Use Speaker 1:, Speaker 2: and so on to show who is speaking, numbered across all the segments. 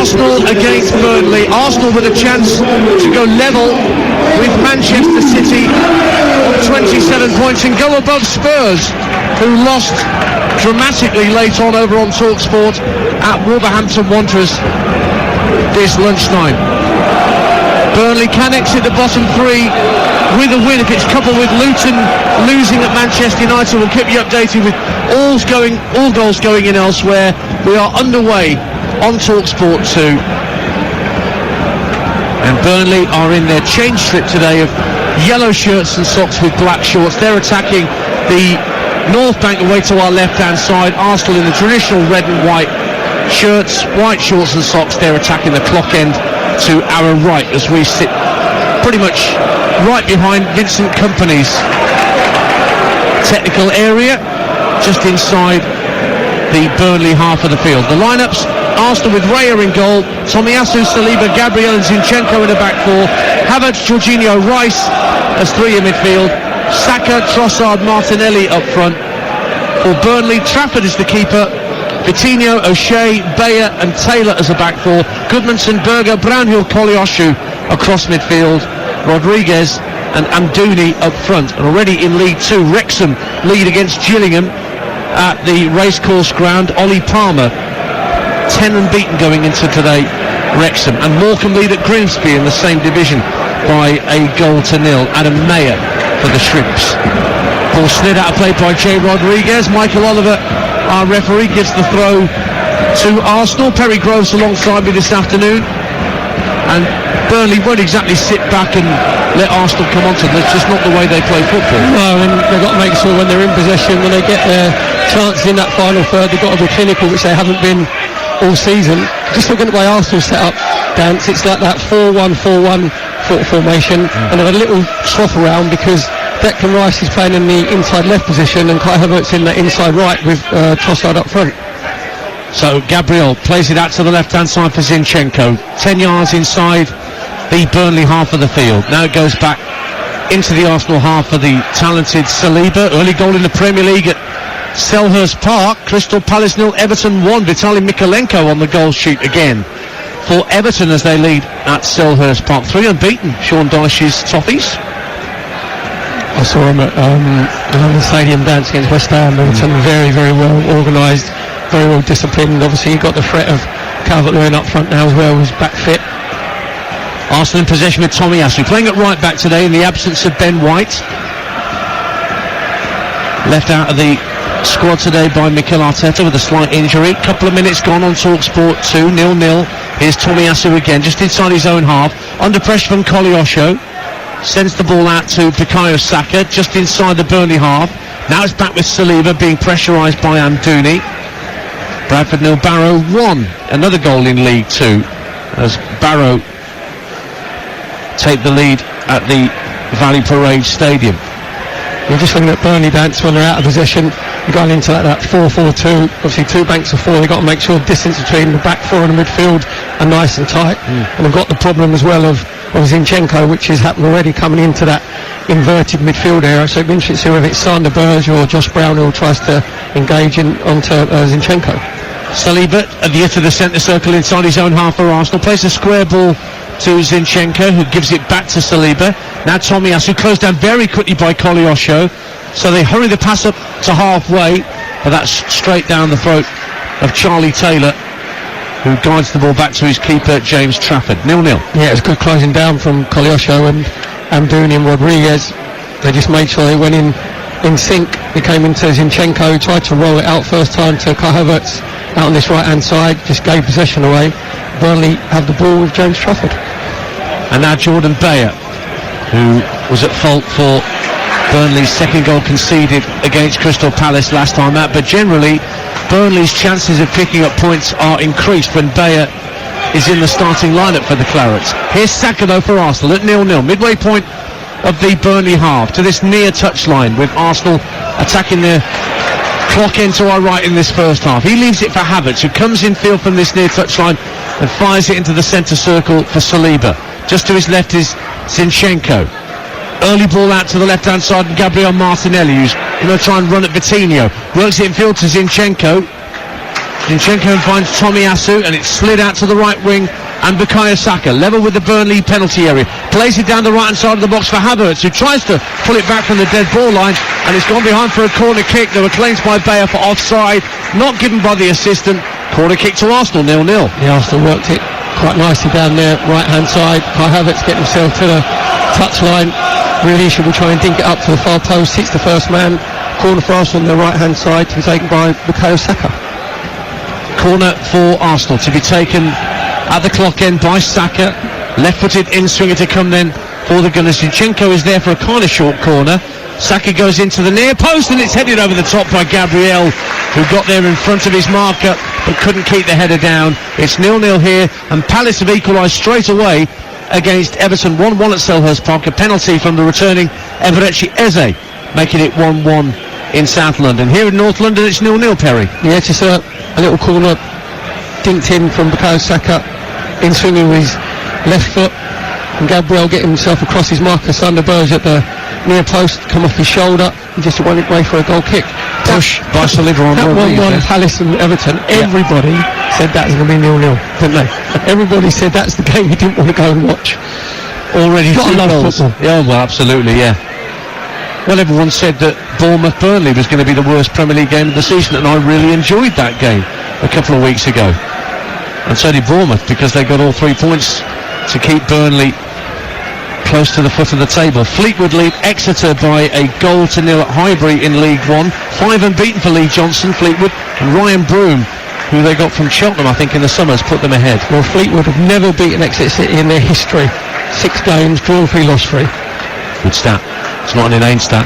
Speaker 1: Arsenal against Burnley. Arsenal with a chance to go level with Manchester City on 27 points and go above Spurs, who lost dramatically late on over on TalkSport at Wolverhampton Wanderers this lunchtime. Burnley can exit the bottom three with a win if it's coupled with Luton losing at Manchester United. We'll keep you updated with all goals going in elsewhere. We are underway on TalkSport 2, and Burnley are in their change slip today of yellow shirts and socks with black shorts. They're attacking the North Bank away to our left hand side. Arsenal in the traditional red and white shirts, white shorts and socks. They're attacking the clock end to our right as we sit pretty much right behind Vincent Kompany's technical area, just inside the Burnley half of the field. The lineups: Arsenal with Raya in goal, Tomiyasu, Saliba, Gabriel and Zinchenko in the back four, Havertz, Jorginho, Rice as three in midfield, Saka, Trossard, Martinelli up front. For Burnley, Trafford is the keeper, Vitinho, O'Shea, Bayer and Taylor as a back four, Goodmanson, Berger, Brownhill, Koleosho across midfield, Rodriguez and Amdouni up front. And already in League 2, Wrexham lead against Gillingham at the racecourse ground. Ollie Palmer 10 unbeaten going into today, Wrexham, and Morecambe lead at Grimsby in the same division by a 0-0. Adam Mayer for the Shrimps. Ball slid out of play by Jay Rodriguez. Michael Oliver, our referee, gives the throw to Arsenal. Perry Groves alongside me this afternoon, and Burnley won't exactly sit back and let Arsenal come onto them. It's just not the way they play football.
Speaker 2: No, and they've got to make sure when they're in possession, when they get their chances in that final third, they've got to be clinical, which they haven't been all season. Just looking at the way Arsenal set up, Dance, it's like that 4-1-4-1 formation, and they've a little trough around because Declan Rice is playing in the inside left position and Kai Havertz in the inside right with Trossard up front.
Speaker 1: So Gabriel plays it out to the left hand side for Zinchenko, 10 yards inside the Burnley half of the field. Now it goes back into the Arsenal half for the talented Saliba. Early goal in the Premier League at Selhurst Park. Crystal Palace 0, Everton 1. Vitaly Mikolenko on the goal sheet again for Everton as they lead at Selhurst Park. 3 unbeaten, Sean Dyche's Toffees.
Speaker 2: I saw him at the Stadium Dance against West Ham. Everton very, very well organised, very well disciplined. Obviously you've got the threat of Calvert-Lewin up front now as well, who's back fit.
Speaker 1: Arsenal in possession with Tomiyasu, playing at right back today in the absence of Ben White. Left out of the squad today by Mikel Arteta with a slight injury. Couple of minutes gone on TalkSport 2, 0-0. Here's Tomiyasu again, just inside his own half, under pressure from Koleosho. Sends the ball out to Bukayo Saka, just inside the Burnley half. Now it's back with Saliba, being pressurised by Amdouni. Bradford 0, Barrow 1. Another goal in League 2 as Barrow take the lead at the Valley Parade Stadium.
Speaker 2: You're just looking at Burnley, Dance, when they're out of possession. You're going into that 4-4-2. Obviously 2 banks of 4. They've got to make sure the distance between the back 4 and the midfield are nice and tight. And they've got the problem as well of Zinchenko, which has happened already, coming into that inverted midfield area. So it'd be interesting to see whether it's Sander Berge or Josh Brown who tries to engage onto Zinchenko.
Speaker 1: Saliba at the edge of the centre circle inside his own half for Arsenal. Plays a square ball to Zinchenko, who gives it back to Saliba. Now Tomiyasu, closed down very quickly by Koleosho. So they hurry the pass up to halfway, but that's straight down the throat of Charlie Taylor, who guides the ball back to his keeper, James Trafford. 0-0.
Speaker 2: Yeah, it was good closing down from Koleosho and Amdouni and Rodriguez. They just made sure they went in sync. They came into Zinchenko, tried to roll it out first time to Kai Havertz out on this right hand side, just gave possession away. Burnley have the ball with James Trafford.
Speaker 1: And now Jordan Bayer, who was at fault for Burnley's second goal conceded against Crystal Palace last time out, but generally Burnley's chances of picking up points are increased when Bayer is in the starting lineup for the Clarets. Here's Saka though for Arsenal at 0-0, midway point of the Burnley half, to this near touchline, with Arsenal attacking the clock end to our right in this first half. He leaves it for Havertz, who comes in field from this near touchline and fires it into the centre circle for Saliba. Just to his left is Zinchenko. Early ball out to the left hand side, and Gabriel Martinelli, who's going to try and run at Vitinho. Works it in field to Zinchenko. Zinchenko finds Tomiyasu, and it's slid out to the right wing, and Bukayo Saka, level with the Burnley penalty area, plays it down the right hand side of the box for Havertz, who tries to pull it back from the dead ball line, and it's gone behind for a corner kick. There were claims by Bayer for offside, not given by the assistant. Corner kick to Arsenal, 0-0.
Speaker 2: Yeah, Arsenal worked it quite nicely down there, right hand side. Kai Havertz getting himself to the touchline. Really should be trying to dink it up to the far post, hits the first man. Corner for Arsenal on the right hand side to be taken by Bukayo Saka.
Speaker 1: Corner for Arsenal to be taken at the clock end by Saka. Left-footed in-swinger to come then for the Gunners. Zinchenko is there for a kind of short corner. Saka goes into the near post, and it's headed over the top by Gabriel, who got there in front of his marker but couldn't keep the header down. It's 0-0 here, and Palace have equalised straight away against Everton. 1-1 at Selhurst Park. A penalty from the returning Everechi Eze, making it 1-1 in South London. Here in North London it's 0-0, Perry.
Speaker 2: Yeah, just a little corner dinked in from Bukayo Saka, in swinging with his left foot, and Gabriel getting himself across his marker. Sunderberg at the near post, come off his shoulder, and just went away for a goal kick.
Speaker 1: Push by Saliba on
Speaker 2: that 1-1
Speaker 1: yeah.
Speaker 2: Palace and Everton, everybody said that was going to be 0-0, didn't they? Everybody said that's the game you didn't want to go and watch.
Speaker 1: Already
Speaker 2: got
Speaker 1: 2
Speaker 2: goals.
Speaker 1: Yeah, well, absolutely, yeah. Well, everyone said that Bournemouth-Burnley was going to be the worst Premier League game of the season, and I really enjoyed that game a couple of weeks ago. And so did Bournemouth, because they got all 3 points to keep Burnley close to the foot of the table. Fleetwood lead Exeter by a 0-0 at Highbury in League One. 5 unbeaten for Lee Johnson, Fleetwood, and Ryan Broom, who they got from Cheltenham, I think, in the summer, has put them ahead.
Speaker 2: Well, Fleetwood have never beaten Exeter City in their history. 6 games, drawn 3, lost 3.
Speaker 1: Good stat. It's not an inane stat.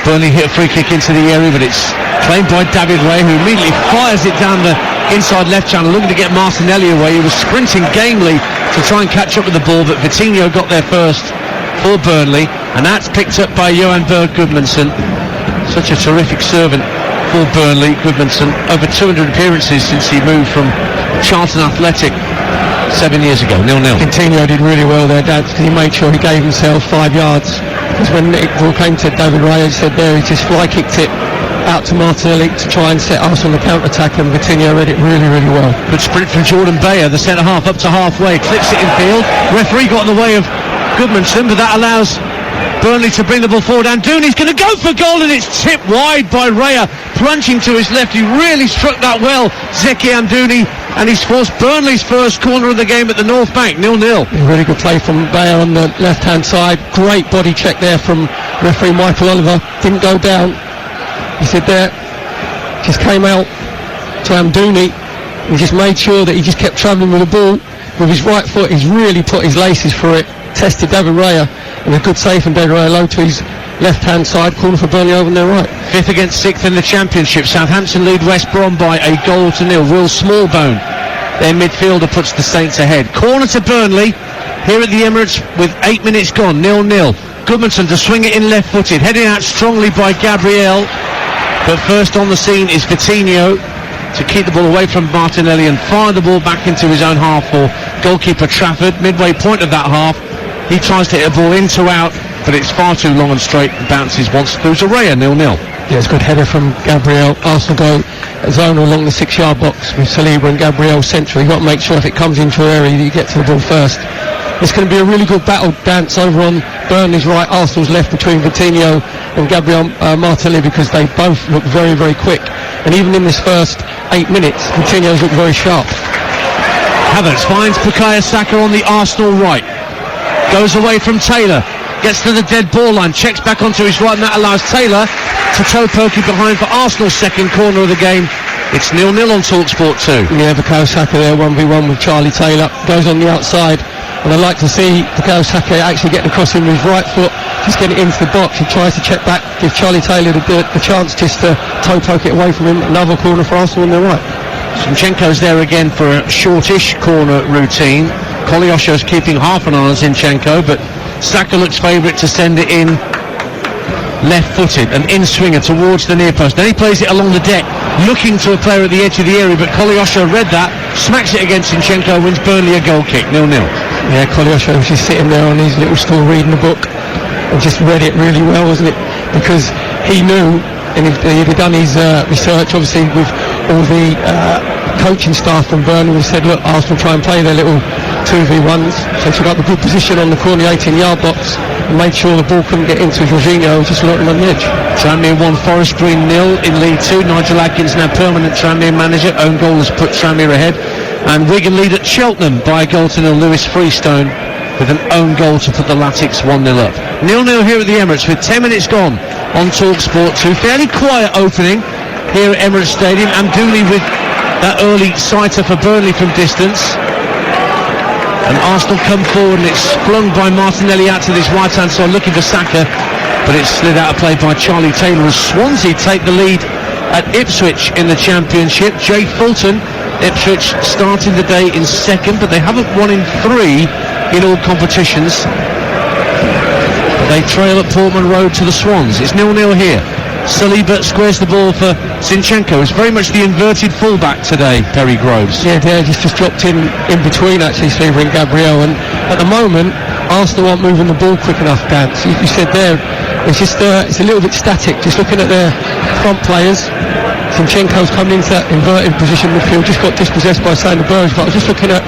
Speaker 1: Burnley hit a free kick into the area, but it's claimed by David Ray, who immediately fires it down the inside left channel, looking to get Martinelli away. He was sprinting gamely to try and catch up with the ball, but Vitinho got there first for Burnley, and that's picked up by Johan Berg Gudmundsson. Such a terrific servant for Burnley, Gudmundsson. Over 200 appearances since he moved from Charlton Athletic 7 years ago. 0-0.
Speaker 2: Vitinho did really well there, Dad, because he made sure he gave himself 5 yards. Because when it all came to David Ray, he said there, he just fly kicked it out to Martinelli to try and set us on the counter-attack, and Vitinho read it really, really well.
Speaker 1: Good sprint from Jordan Bayer, the centre-half, up to halfway, clips it in field. Referee got in the way of Gudmundsson, but that allows Burnley to bring the ball forward. Anduni's going to go for goal, and it's tipped wide by Raya, plunging to his left. He really struck that well, Zeki Anduni, and he's forced Burnley's first corner of the game at the North Bank, 0-0.
Speaker 2: Really good play from Bayer on the left-hand side. Great body check there from referee Michael Oliver. Didn't go down. He said there, just came out to Anduni and just made sure that he just kept travelling with the ball. With his right foot, he's really put his laces through it. Tested David Raya, and a good save from David Raya, low to his left-hand side, corner for Burnley over on their right.
Speaker 1: 5th against 6th in the Championship. Southampton lead West Brom by a 0-0. Will Smallbone, their midfielder, puts the Saints ahead. Corner to Burnley here at the Emirates with 8 minutes gone, 0-0. Gudmundsson to swing it in left-footed, heading out strongly by Gabriel, but first on the scene is Vitinho to keep the ball away from Martinelli and fire the ball back into his own half for goalkeeper Trafford. Midway point of that half, he tries to hit a ball into out, but it's far too long and straight, and bounces once through to Raya, 0-0.
Speaker 2: Yeah, it's a good header from Gabriel. Arsenal go a zone along the 6-yard box with Saliba and Gabriel central. You've got to make sure if it comes into your area you get to the ball first. It's going to be a really good battle dance over on Burnley's right, Arsenal's left, between Vitinho and Gabriel Martinelli, because they both look very, very quick. And even in this first 8 minutes, Vitinho's looked very sharp.
Speaker 1: Havertz finds Bukayo Saka on the Arsenal right. Goes away from Taylor. Gets to the dead ball line. Checks back onto his right, and that allows Taylor to toe Pokey behind for Arsenal's second corner of the game. It's 0-0 on TalkSport 2.
Speaker 2: Yeah, Bukayo Saka there, 1v1 with Charlie Taylor. Goes on the outside. And I'd like to see Bukayo Saka actually getting across him with his right foot, just getting it into the box. He tries to check back, give Charlie Taylor the chance just to toe poke it away from him. Another corner for Arsenal on their right.
Speaker 1: Zinchenko's there again for a shortish corner routine. Kolyosha's keeping half an eye on Zinchenko, but Saka looks favourite to send it in left-footed, an in-swinger towards the near post. Then he plays it along the deck, looking to a player at the edge of the area, but Kolyosha read that, smacks it against Zinchenko, wins Burnley a goal kick, 0-0.
Speaker 2: Yeah, Kolyosha was just sitting there on his little stool reading a book and just read it really well, wasn't it? Because he knew, and he'd done his research, obviously, with all the coaching staff from Burnley have said, look, Arsenal try and play their little 2v1s. So took up a good position on the corner 18-yard box and made sure the ball couldn't get into Jorginho, just lurking on the edge.
Speaker 1: Tranmere 1, Forest Green 0 in League 2. Nigel Adkins now permanent Tranmere manager. Own goal has put Tranmere ahead. And Wigan lead at Cheltenham by a goal to nil. Lewis Freestone with an own goal to put the Latics 1-0 up. 0-0 here at the Emirates with 10 minutes gone on TalkSport 2. Fairly quiet opening here at Emirates Stadium. And Dooley with that early sighter for Burnley from distance. And Arsenal come forward and it's flung by Martinelli out to this right-hand side looking for Saka, but it's slid out of play by Charlie Taylor as Swansea take the lead at Ipswich in the Championship. Jay Fulton, Ipswich starting the day in second, but they haven't won in 3 in all competitions. They trail at Portman Road to the Swans. It's 0-0 here. Saliba squares the ball for Zinchenko. It's very much the inverted fullback today, Perry Groves.
Speaker 2: Yeah, they're just dropped in between actually Saliba and Gabriel, and at the moment Arsenal aren't moving the ball quick enough, Dan. So you said there, it's just it's a little bit static. Just looking at their front players, Zinchenko's coming into that inverted position midfield, just got dispossessed by Sander Berge, but I was just looking at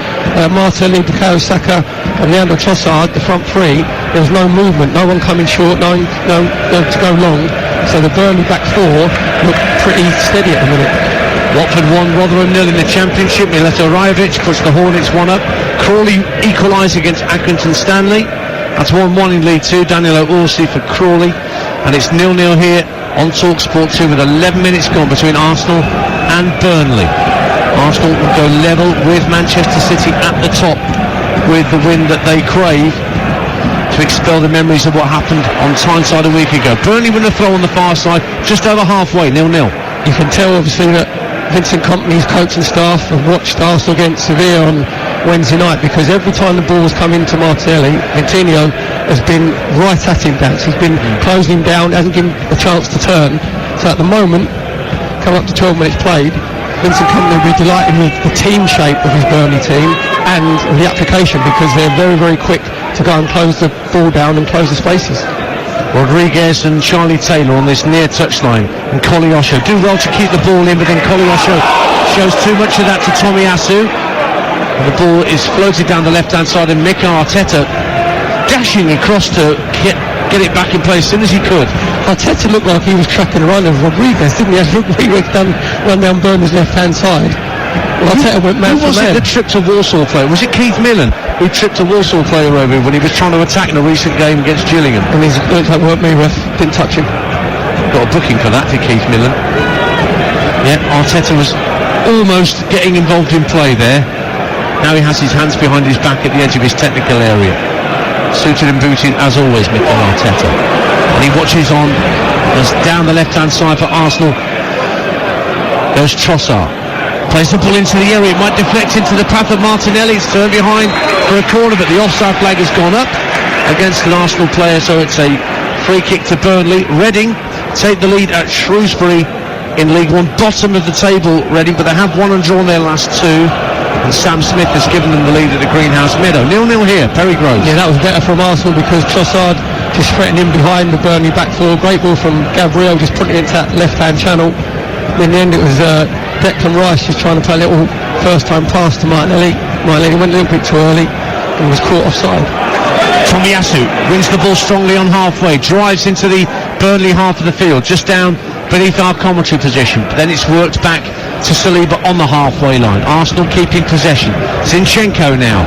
Speaker 2: Martinelli, Bukayo Saka and Leandro Trossard, the front 3. There was no movement, no one coming short, no to go long. So the Burnley back 4 look pretty steady at the minute.
Speaker 1: Watford 1, Rotherham 0 in the Championship. Mileto Rajovic puts the Hornets 1 up. Crawley equalised against Accrington Stanley. That's 1-1 in League 2. Danilo Orsi for Crawley. And it's 0-0 here on TalkSport 2 with 11 minutes gone between Arsenal and Burnley. Arsenal will go level with Manchester City at the top with the win that they crave to expel the memories of what happened on Tyneside a week ago. Burnley with a throw on the far side, just over halfway, 0-0.
Speaker 2: You can tell obviously that Vincent Kompany's coaching staff have watched Arsenal against Sevilla on Wednesday night, because every time the ball has come into Martinelli, Vitinho has been right at him, Dan. He's been closing him down, hasn't given him a chance to turn. So at the moment, come up to 12 minutes played, Vincent Kompany will be delighted with the team shape of his Burnley team and the application, because they're very, very quick to go and close the ball down and close the spaces.
Speaker 1: Rodriguez and Charlie Taylor on this near touchline, and Koleosho do well to keep the ball in, but then Koleosho shows too much of that to Tomiyasu. And the ball is floated down the left-hand side, and Mikel Arteta dashing across to get it back in place as soon as he could.
Speaker 2: Arteta looked like he was tracking a run of Rodriguez, didn't he? As Rodriguez run down Burnley's left-hand side. Well, Arteta went man for man. Who was it that tripped a Walsall player? Was it Keith Millen who tripped a Walsall player over when he was trying to attack in a recent game against Gillingham? And it looks like weren't me, ref. Didn't touch him. Got a booking for that, did Keith Millen. Yeah, Arteta was almost getting involved in play there. Now he has his hands behind his back at the edge of his technical area. Suited and booted as always, Mikel Arteta. And he watches on as down the left-hand side for Arsenal goes Trossard. Plays the ball into the area, it might deflect into the path of Martinelli. It's turned behind for a corner, but the offside flag has gone up against an Arsenal player, so it's a free kick to Burnley. Reading take the lead at Shrewsbury in League One, bottom of the table, Reading, but they have won and drawn their last 2, and Sam Smith has given them the lead at the Greenhouse Meadow. 0-0 here, Perry Groves. Yeah, that was better from Arsenal, because Trossard just threatened him behind the Burnley back four. Great ball from Gabriel, just putting it into that left-hand channel. In the end it was Declan Rice just trying to play a little first-time pass to Martinelli. Martinelli went a little bit too early and was caught offside. Tomiyasu wins the ball strongly on halfway, drives into the Burnley half of the field, just down beneath our commentary position, but then it's worked back to Saliba on the halfway line. Arsenal keeping possession. Zinchenko now,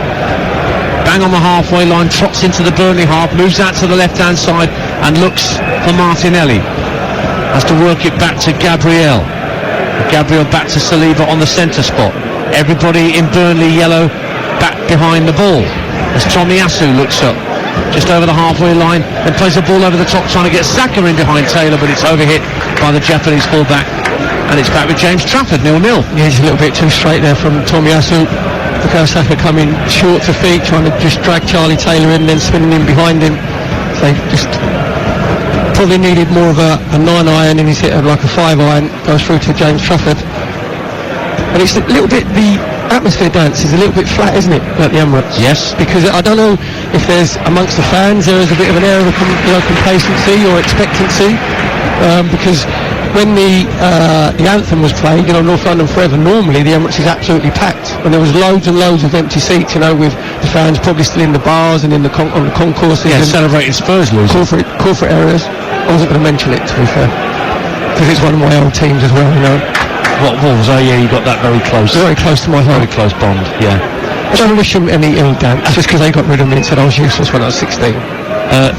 Speaker 2: bang on the halfway line, trots into the Burnley half, moves out to the left-hand side and looks for Martinelli. Has to work it back to Gabriel. Gabriel back to Saliba on the centre spot. Everybody in Burnley yellow back behind the ball as Tomiyasu looks up just over the halfway line and plays the ball over the top, trying to get Saka in behind Taylor, but it's overhit by the Japanese fullback, and it's back with James Trafford. 0-0. Yeah, it's a little bit too straight there from Tomiyasu. Bukayo Saka coming short to feet, trying to just drag Charlie Taylor in, then spinning in behind him. So just probably needed more of a 9-iron, and he's hit like a 5-iron, goes through to James Trafford. And it's a little bit, the atmosphere dance is a little bit flat, isn't it, at the Emirates? Yes. Because I don't know if there's, amongst the fans, there is a bit of an air of complacency or expectancy, because when the anthem was played, North London Forever, normally the Emirates is absolutely packed, and there was loads and loads of empty seats, with the fans probably still in the bars and in the on the concourses.
Speaker 1: Yeah,
Speaker 2: and
Speaker 1: celebrating Spurs losing.
Speaker 2: Corporate areas. I wasn't going to mention it, to be fair, because it's one of my old teams as well,
Speaker 1: What, Wolves? Oh yeah, you got that very close.
Speaker 2: Very close to my heart.
Speaker 1: Very close bond, yeah.
Speaker 2: I don't wish them any ill, Dan, just because they got rid of me and said I was useless when I was 16.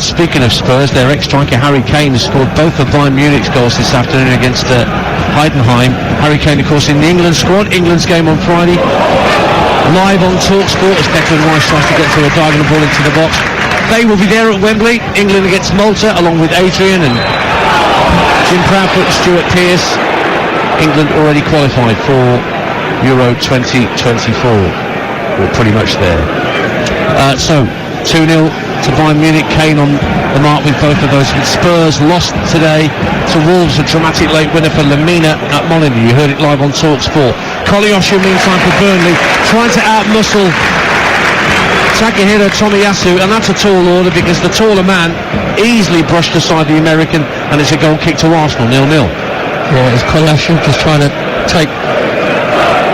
Speaker 1: Speaking of Spurs, their ex-striker Harry Kane has scored both of Bayern Munich's goals this afternoon against Heidenheim. Harry Kane, of course, in the England squad. England's game on Friday. Live on TalkSport as Declan Rice tries to get through a diagonal ball into the box. They will be there at Wembley. England against Malta, along with Adrian and Jim Proudfoot and Stuart Pearce. England already qualified for Euro 2024. Or pretty much there. So 2-0 to Bayern Munich. Kane on the mark with both of those. With Spurs lost today to Wolves, a dramatic late winner for Lamina at Molineux. You heard it live on TalkSport. Kolyosha, meantime, for Burnley, trying to outmuscle Takahiro Tomiyasu, and that's a tall order because the taller man easily brushed aside the American, and it's a goal kick to Arsenal, 0-0.
Speaker 2: Yeah, it's Kolyosha just trying to take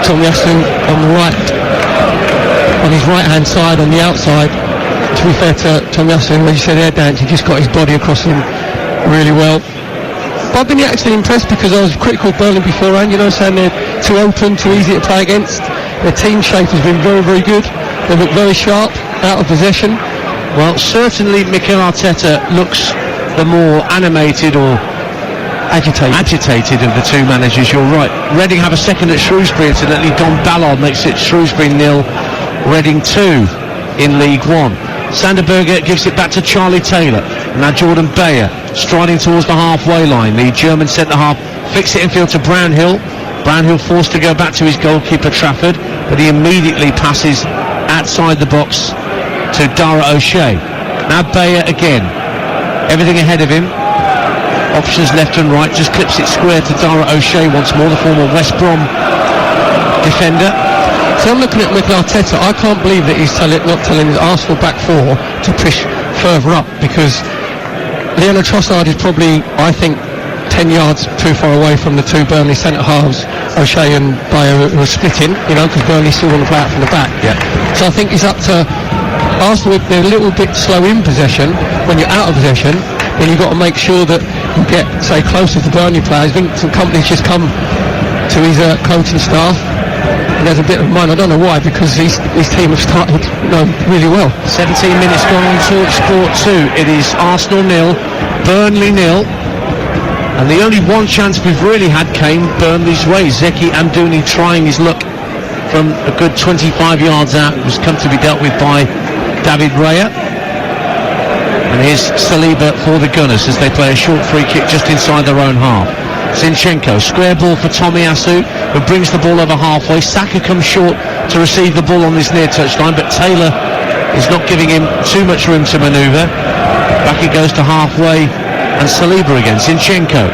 Speaker 2: Tomiyasu on the right, on his right-hand side, on the outside. To be fair to Tomiyasu, as you said, air dance, he just got his body across him really well. But I've been actually impressed because I was critical of Burnley beforehand, saying they're too open, too easy to play against. Their team shape has been very, very good. They look very sharp, out of possession.
Speaker 1: Well, certainly Mikel Arteta looks the more animated or agitated of the two managers, you're right. Reading have a second at Shrewsbury, incidentally. Don Ballard makes it Shrewsbury 0, Reading 2 in League One. Sanderberger gives it back to Charlie Taylor. Now Jordan Bayer striding towards the halfway line. The German centre-half flicks it infield to Brownhill. Brownhill forced to go back to his goalkeeper Trafford, but he immediately passes outside the box to Dara O'Shea. Now Bayer again. Everything ahead of him. Options left and right. Just clips it square to Dara O'Shea once more, the former West Brom defender.
Speaker 2: So I'm looking at Mikel Arteta. I can't believe that he's not telling his Arsenal back four to push further up, because Leonard Trossard is probably, I think, 10 yards too far away from the two Burnley centre-halves, O'Shea and Bayer, who are splitting, because Burnley still want to play out from the back.
Speaker 1: Yeah.
Speaker 2: So I think it's up to Arsenal. If they're a little bit slow in possession, when you're out of possession, then you've got to make sure that you get, say, closer to Burnley players. Vincent Kompany's just come to his coaching staff. There's a bit of mine, I don't know why, because his team have started really well.
Speaker 1: 17 minutes gone on TalkSport 2. It is Arsenal 0, Burnley 0. And the only one chance we've really had came Burnley's way. Zeki Amdouni trying his luck from a good 25 yards out. It was come to be dealt with by David Raya. And here's Saliba for the Gunners as they play a short free kick just inside their own half. Zinchenko, square ball for Tomiyasu, who brings the ball over halfway. Saka comes short to receive the ball on this near touchline, but Taylor is not giving him too much room to manoeuvre. Back it goes to halfway, and Saliba again. Zinchenko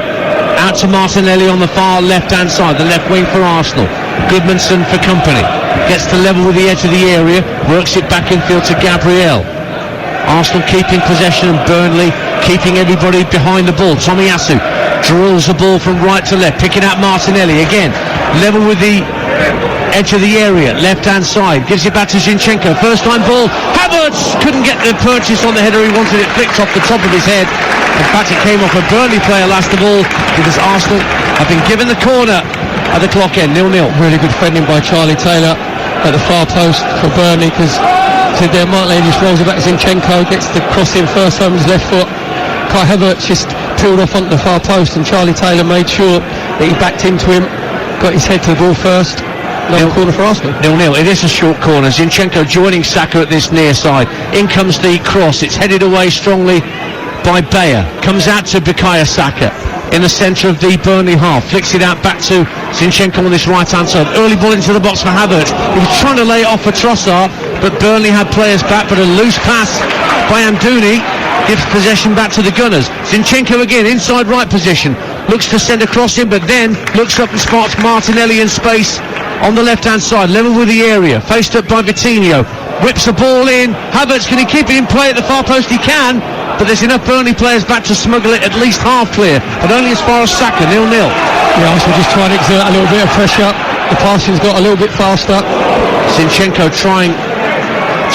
Speaker 1: out to Martinelli on the far left-hand side, the left wing for Arsenal. Goodmanson for Kompany, gets to level with the edge of the area, works it back infield to Gabriel. Arsenal keeping possession and Burnley keeping everybody behind the ball. Tomiyasu drills the ball from right to left, picking out Martinelli again, level with the edge of the area, left-hand side, gives it back to Zinchenko, first time ball, Havertz couldn't get the purchase on the header he wanted, it flicked off the top of his head. In fact, it came off a Burnley player last of all, because Arsenal have been given the corner at the clock end, 0-0.
Speaker 2: Really good defending by Charlie Taylor at the far post for Burnley, because there Martinelli just rolls it back to Zinchenko, gets the cross in first time with his left foot. Kai Havertz just peeled off onto the far post, and Charlie Taylor made sure that he backed into him, got his head to the ball first. Another corner for Arsenal.
Speaker 1: 0-0. It is a short corner. Zinchenko joining Saka at this near side. In comes the cross. It's headed away strongly by Bayer. Comes out to Bukayo Saka in the centre of the Burnley half. Flicks it out back to Zinchenko on this right-hand side. Early ball into the box for Havertz. He was trying to lay it off for Trossard, but Burnley had players back. But a loose pass by Amdouni gives possession back to the Gunners. Zinchenko again, inside right position. Looks to send a cross in, but then looks up and spots Martinelli in space on the left-hand side, level with the area, faced up by Vitinho, whips the ball in. Havertz, can he keep it in play at the far post? He can, but there's enough Burnley players back to smuggle it at least half clear, but only as far as Saka, 0-0.
Speaker 2: Yeah, Arsenal just trying to exert a little bit of pressure. The passing's got a little bit faster.
Speaker 1: Zinchenko trying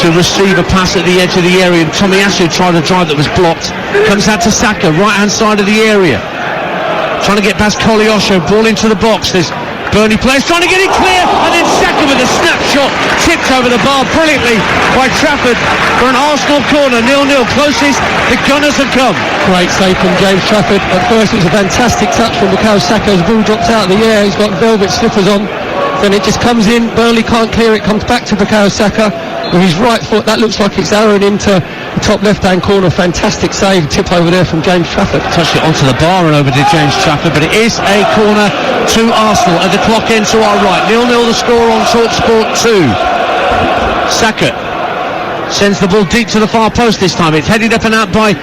Speaker 1: to receive a pass at the edge of the area, and Tomiyasu tried a drive that was blocked. Comes out to Saka, right hand side of the area, trying to get past Koleosho, ball into the box. There's Burnley players trying to get it clear, and then Saka with a snapshot, tipped over the bar brilliantly by Trafford for an Arsenal corner. 0-0, closest the Gunners have come.
Speaker 2: Great save from James Trafford. At first it was a fantastic touch from Bukayo Saka. His ball drops out of the air, he's got velvet slippers on, then it just comes in. Burnley can't clear it, comes back to Bukayo Saka with his right foot. That looks like it's arrowing into the top left-hand corner. Fantastic save, tip over there from James Trafford.
Speaker 1: Touched it onto the bar and over to James Trafford, but it is a corner to Arsenal at the clock end to our right. 0-0 the score on TalkSport 2. Saka sends the ball deep to the far post this time. It's headed up and out by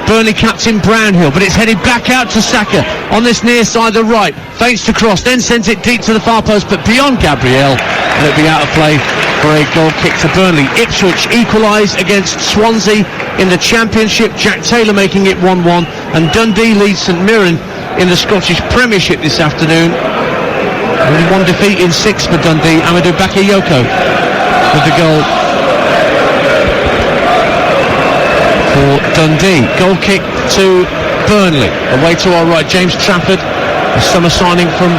Speaker 1: Burnley captain Brownhill, but it's headed back out to Saka on this near side, the right. Feints to cross, then sends it deep to the far post, but beyond Gabriel, and it'll be out of play for a goal kick to Burnley. Ipswich equalise against Swansea in the Championship. Jack Taylor making it 1-1, and Dundee leads St Mirren in the Scottish Premiership this afternoon. Only one defeat in 6 for Dundee. Amadou Bakayoko with the goal for Dundee. Goal kick to Burnley. Away to our right, James Trafford, a summer signing from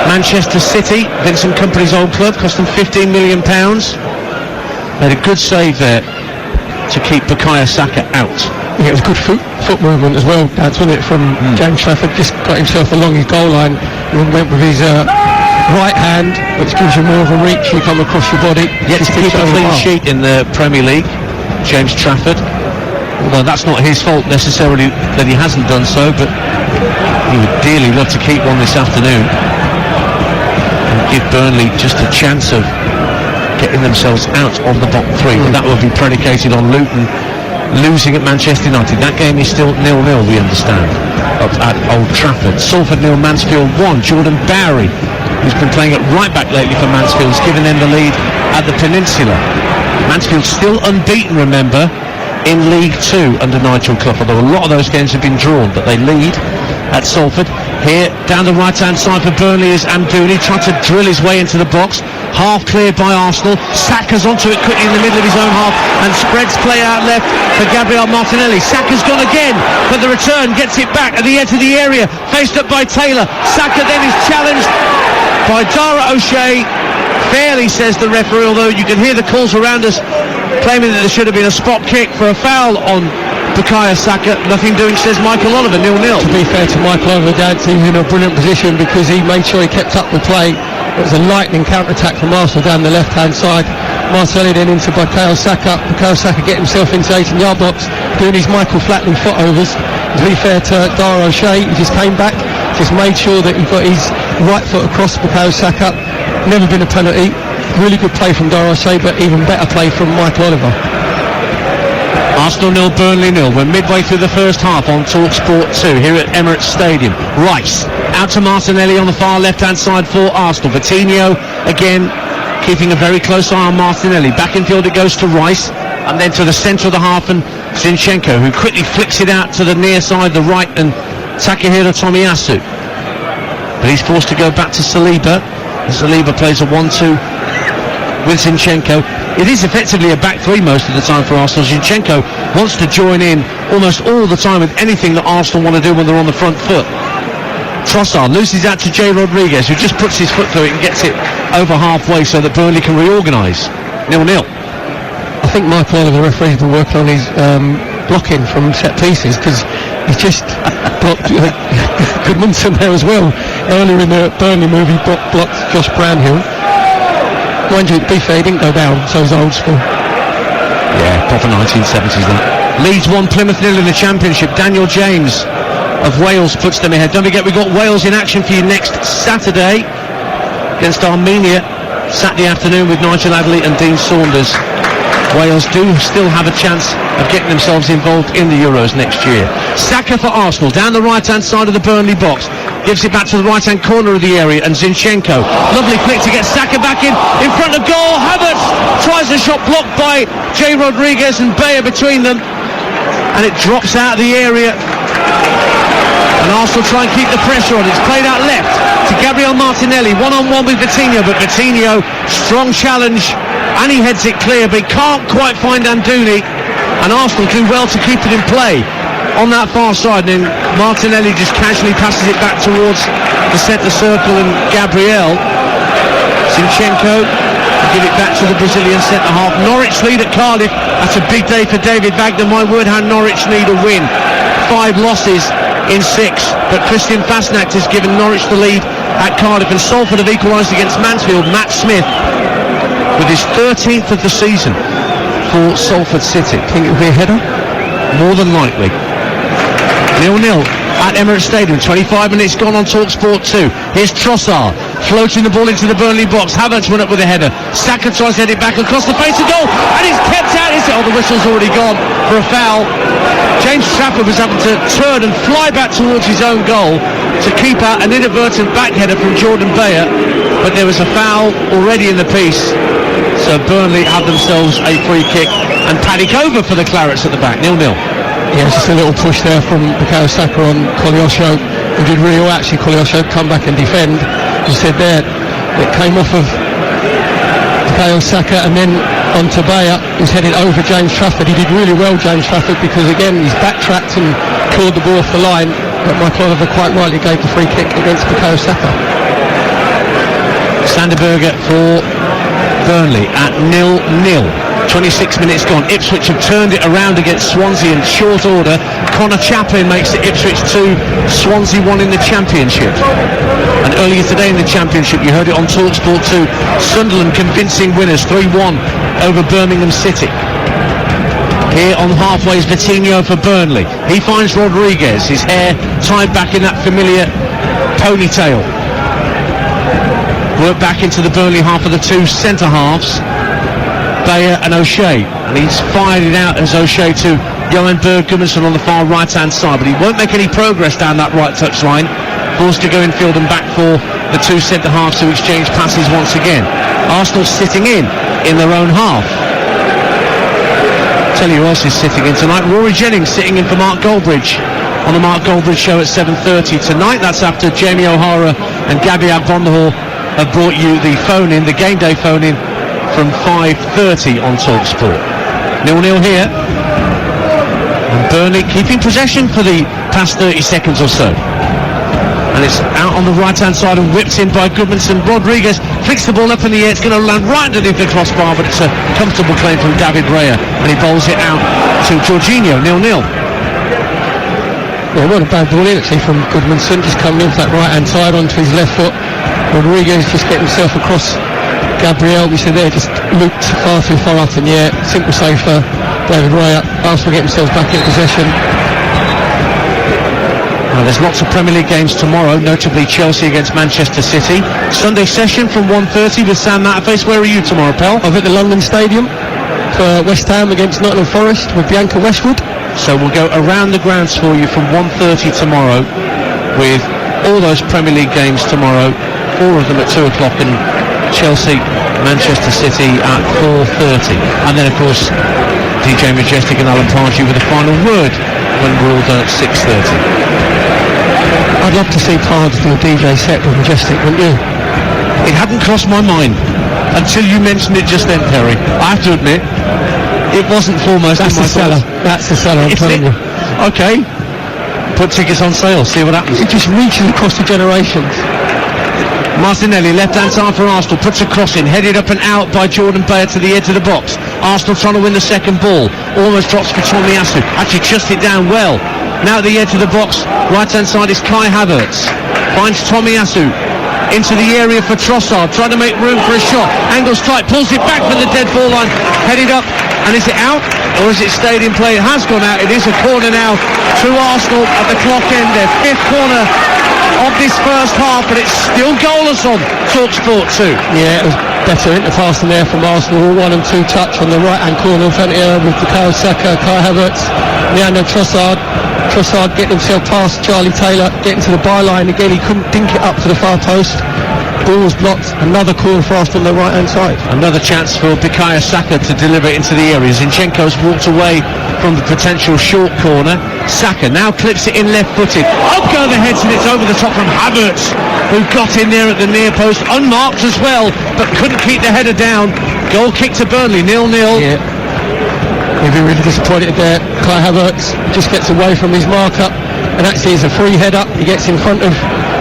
Speaker 1: Manchester City, Vincent Kompany's old club, cost them £15 million. Made a good save there to keep Bukayo Saka out.
Speaker 2: Yeah, it was good foot movement as well, that's wasn't it, from James Trafford. Just got himself along his goal line and went with his right hand, which gives you more of a reach. You come across your body.
Speaker 1: Yet to keep a clean sheet in the Premier League, James Trafford. Although that's not his fault necessarily that he hasn't done so, but he would dearly love to keep one this afternoon and give Burnley just a chance of getting themselves out of the bottom 3. But that would be predicated on Luton losing at Manchester United. That game is still 0-0, we understand, up at Old Trafford. Salford 0, Mansfield 1. Jordan Bowery, who's been playing at right back lately for Mansfield, has given them the lead at the Peninsula. Mansfield still unbeaten, remember, in League 2 under Nigel Clough, although a lot of those games have been drawn, but they lead at Salford. Here, down the right-hand side for Burnley is Amdouni, trying to drill his way into the box. Half cleared by Arsenal. Saka's onto it quickly in the middle of his own half and spreads play out left for Gabriel Martinelli. Saka's gone again, but the return gets it back at the edge of the area, faced up by Taylor. Saka then is challenged by Dara O'Shea. Fairly, says the referee, although you can hear the calls around us claiming that there should have been a spot kick for a foul on Bukayo Saka. Nothing doing, says Michael Oliver. 0-0.
Speaker 2: To be fair to Michael Oliver, Dad, he was in a brilliant position because he made sure he kept up with play. It was a lightning counter-attack from Arsenal down the left-hand side. Martinelli then into Bukayo Saka. Bukayo Saka get himself into 18-yard box, doing his Michael Flatley foot overs. To be fair to Dara O'Shea, he just came back, just made sure that he got his right foot across Bukayo Saka. Never been a penalty. Really good play from Dara O'Shea, but even better play from Michael Oliver.
Speaker 1: Arsenal 0, Burnley 0. We're midway through the first half on TalkSport 2 here at Emirates Stadium. Rice out to Martinelli on the far left-hand side for Arsenal. Coutinho again keeping a very close eye on Martinelli. Back in field it goes to Rice, and then to the centre of the half, and Zinchenko, who quickly flicks it out to the near side, the right, and Takahiro Tomiyasu. But he's forced to go back to Saliba. Saliba plays a 1-2 with Zinchenko. It is effectively a back 3 most of the time for Arsenal. Zinchenko wants to join in almost all the time with anything that Arsenal want to do when they're on the front foot. Trossard loses out to Jay Rodriguez, who just puts his foot through it and gets it over halfway so that Burnley can reorganise. 0-0.
Speaker 2: I think Michael Oliver, the referee, has been working on his blocking from set pieces, because he just blocked Goodmanson there as well. Earlier in the Burnley move, he blocked Josh Brownhill. Mind you, to be fair, he didn't go down, so he's old school.
Speaker 1: Yeah, proper 1970s then. Leeds 1, Plymouth 0 in the Championship. Daniel James of Wales puts them ahead. Don't forget, we've got Wales in action for you next Saturday against Armenia, Saturday afternoon, with Nigel Adderley and Dean Saunders. Wales do still have a chance of getting themselves involved in the Euros next year. Saka for Arsenal, down the right-hand side of the Burnley box. Gives it back to the right-hand corner of the area, and Zinchenko. Lovely flick to get Saka back in front of goal. Havertz tries a shot blocked by Jay Rodriguez and Bayer between them. and it drops out of the area. And Arsenal try and keep the pressure on. It's played out left to Gabriel Martinelli, one-on-one with Vitinho, but Vitinho, strong challenge, and he heads it clear, but he can't quite find Anduni, and Arsenal do well to keep it in play on that far side, and then Martinelli just casually passes it back towards the centre circle, and Gabriel Zinchenko give it back to the Brazilian centre-half. Norwich lead at Cardiff. That's a big day for David Wagner. My word, how Norwich need a win. 5 losses in 6, but Christian Fasnacht has given Norwich the lead at Cardiff, and Salford have equalised against Mansfield. Matt Smith with his 13th of the season for Salford City.
Speaker 2: Think it'll be a header?
Speaker 1: More than likely. 0-0 at Emirates Stadium. 25 minutes gone on TalkSport 2. Here's Trossard floating the ball into the Burnley box. Havertz went up with a header. Saka tries to head it back across the face of goal, and it's kept out. The whistle's already gone for a foul. James Trafford was having to turn and fly back towards his own goal to keep out an inadvertent back header from Jordan Bayer, but there was a foul already in the piece, so Burnley have themselves a free kick, and Paddy over for the Clarets at the back. 0-0.
Speaker 2: Yeah, just a little push there from Bukayo Saka on Koleosho, who did really well. Actually, Koleosho come back and defend. You said there, it came off of Bukayo Saka and then onto Bayer, who's headed over James Trafford. He did really well, James Trafford, because again he's backtracked and clawed the ball off the line, but Michael Oliver quite rightly gave the free kick against Bukayo Saka. Sanderberger
Speaker 1: for Burnley at 0-0. 26 minutes gone. Ipswich have turned it around against Swansea in short order. Connor Chaplin makes it Ipswich 2, Swansea 1 in the Championship. And earlier today in the Championship, you heard it on TalkSport 2, Sunderland convincing winners 3-1 over Birmingham City. Here on halfway's Vitinho for Burnley. He finds Rodriguez, his hair tied back in that familiar ponytail. Work back into the Burnley half of the 2 centre halves, Bayer and O'Shea, and he's fired it out as O'Shea to Johan Berg Gudmundsson on the far right hand side, but he won't make any progress down that right touch line, forced to go infield and back for the 2 centre halves to exchange passes once again. Arsenal sitting in their own half. Tell you who else is sitting in tonight. Rory Jennings sitting in for Mark Goldbridge on the Mark Goldbridge show at 7:30 tonight. That's after Jamie O'Hara and Gabby Agbonderhall have brought you the phone in, the game day phone in, from 5:30 on TalkSport. 0-0 here, and Burnley keeping possession for the past 30 seconds or so, and it's out on the right hand side and whipped in by Gudmundsson. Rodriguez flicks the ball up in the air. It's going to land right underneath the crossbar, but it's a comfortable claim from David Raya, and he bowls it out to Jorginho. 0-0.
Speaker 2: Yeah, what a bad ball in actually from Gudmundsson, just coming in with that right hand side onto his left foot. Rodriguez just getting himself across Gabriel, we said there, just looped far too far up in the air. Simple save for David Raya. Arsenal get themselves back in possession.
Speaker 1: Well, there's lots of Premier League games tomorrow, notably Chelsea against Manchester City. Sunday session from 1:30 with Sam Matterface. Where are you tomorrow, pal?
Speaker 2: I'm at the London Stadium for West Ham against Nottingham Forest with Bianca Westwood.
Speaker 1: So we'll go around the grounds for you from 1:30 tomorrow with all those Premier League games tomorrow, 4 of them at 2 o'clock, and Chelsea, Manchester City at 4:30. And then of course DJ Majestic and Alan Pardew with the final word when we're all done at 6:30.
Speaker 2: I'd love to see Pardew do a DJ set with Majestic, wouldn't you?
Speaker 1: It hadn't crossed my mind until you mentioned it just then, Terry. I have to admit, it wasn't foremost
Speaker 2: That's
Speaker 1: in my
Speaker 2: the seller.
Speaker 1: thoughts.
Speaker 2: That's the seller, I'm telling you.
Speaker 1: Okay, put tickets on sale, see what happens.
Speaker 2: It just reaches across the generations.
Speaker 1: Martinelli, left-hand side for Arsenal, puts a cross in, headed up and out by Jordan Bayer to the edge of the box. Arsenal trying to win the second ball, almost drops for Tomiyasu, actually chussed it down well. Now at the edge of the box, right-hand side is Kai Havertz, finds Tomiyasu into the area for Trossard, trying to make room for a shot, angles tight, pulls it back from the dead ball line, headed up, and is it out, or has it stayed in play? It has gone out. It is a corner now to Arsenal at the clock end, their 5th corner of this first half, but it's still goalless on TalkSport 2.
Speaker 2: Yeah, it was better interpass in there from Arsenal, 1 and 2 touch on the right hand corner in front of here with Bukayo Saka, Kai Havertz, Leandro Trossard getting himself past Charlie Taylor, getting to the byline again. He couldn't dink it up to the far post. Ball's blocked, another corner for Arsenal on the right hand side.
Speaker 1: Another chance for Bukayo Saka to deliver it into the area. Zinchenko's walked away from the potential short corner. Saka now clips it in left-footed. Up go the heads, and it's over the top from Havertz, who got in there at the near post, unmarked as well, but couldn't keep the header down. Goal kick to Burnley, 0-0.
Speaker 2: Yeah. They've been really disappointed there. Kai Havertz just gets away from his marker, and actually it's a free header. He gets in front of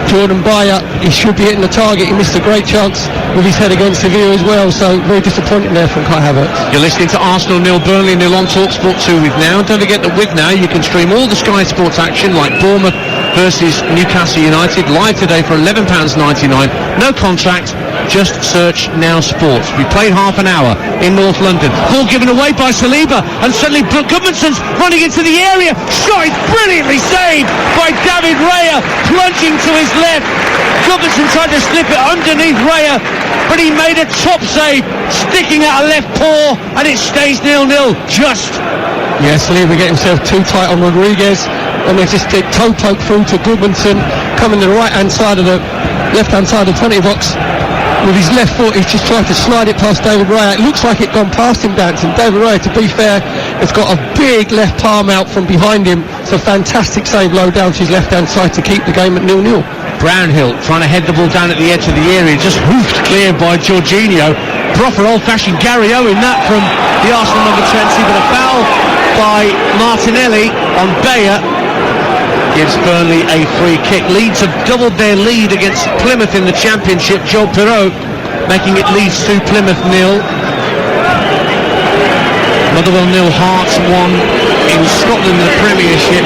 Speaker 2: Jordan Bayer. He should be hitting the target. He missed a great chance with his head against Sevilla as well, so very disappointing there from Kai Havertz.
Speaker 1: You're listening to Arsenal 0, Burnley 0 on TalkSport 2 with Now. Don't forget that with Now you can stream all the Sky Sports action like Bournemouth versus Newcastle United live today for £11.99. No contract, just search Now Sports. We played half an hour in North London. Ball given away by Saliba, and suddenly Goodmanson's running into the area. Shot is brilliantly saved by David Raya, plunging to his left. Goodmanson tried to slip it underneath Raya, but he made a top save, sticking out a left paw, and it stays 0-0. Just.
Speaker 2: Yeah, Saliba get himself too tight on Rodriguez, and they just did toe poke through to Goodmanson, coming to the right hand side of the left hand side of the penalty box. With his left foot, he's just tried to slide it past David Raya. It looks like it gone past him, Danson. David Raya, to be fair, has got a big left palm out from behind him. It's a fantastic save low down to his left-hand side to keep the game at 0-0.
Speaker 1: Brownhill trying to head the ball down at the edge of the area, just hoofed clear by Jorginho. Proper old-fashioned Gary Owen that from the Arsenal number 20, but a foul by Martinelli on Bayer gives Burnley a free kick. Leeds have doubled their lead against Plymouth in the Championship. Joe Perreault making it Leeds 2, Plymouth 0. Motherwell 0, Hearts 1 in Scotland in the Premiership.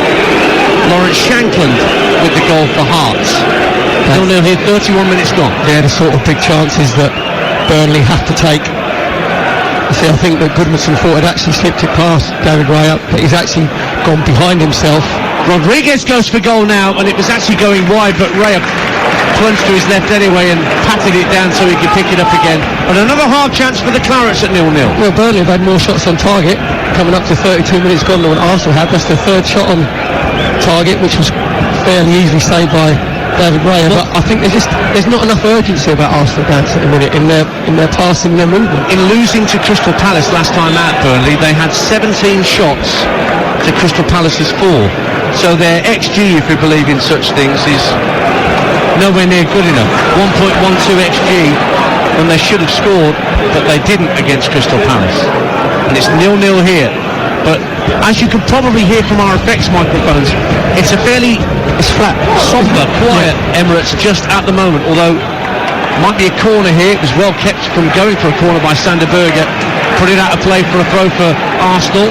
Speaker 1: Lawrence Shankland with the goal for Hearts. 0-0 here, 31 minutes gone.
Speaker 2: They're the sort of big chances that Burnley have to take. You see, I think that Goodmanson thought had actually slipped it past David Raya, but he's actually gone behind himself.
Speaker 1: Rodriguez goes for goal now, and it was actually going wide, but Raya plunged to his left anyway and patted it down so he could pick it up again. But another half chance for the Clarets at 0-0.
Speaker 2: Well, Burnley have had more shots on target, coming up to 32 minutes gone than what Arsenal had. That's the third shot on target, which was fairly easily saved by David Raya. But I think there's not enough urgency about Arsenal dance at the minute in their passing, their movement.
Speaker 1: In losing to Crystal Palace last time out, Burnley, they had 17 shots to Crystal Palace's 4. So their XG, if we believe in such things, is nowhere near good enough. 1.12 XG when they should have scored, but they didn't against Crystal Palace. And it's 0-0 here. But as you can probably hear from our effects microphones, it's flat, somber, quiet Emirates just at the moment, although might be a corner here. It was well kept from going for a corner by Sander Berge. Put it out of play for a throw for Arsenal.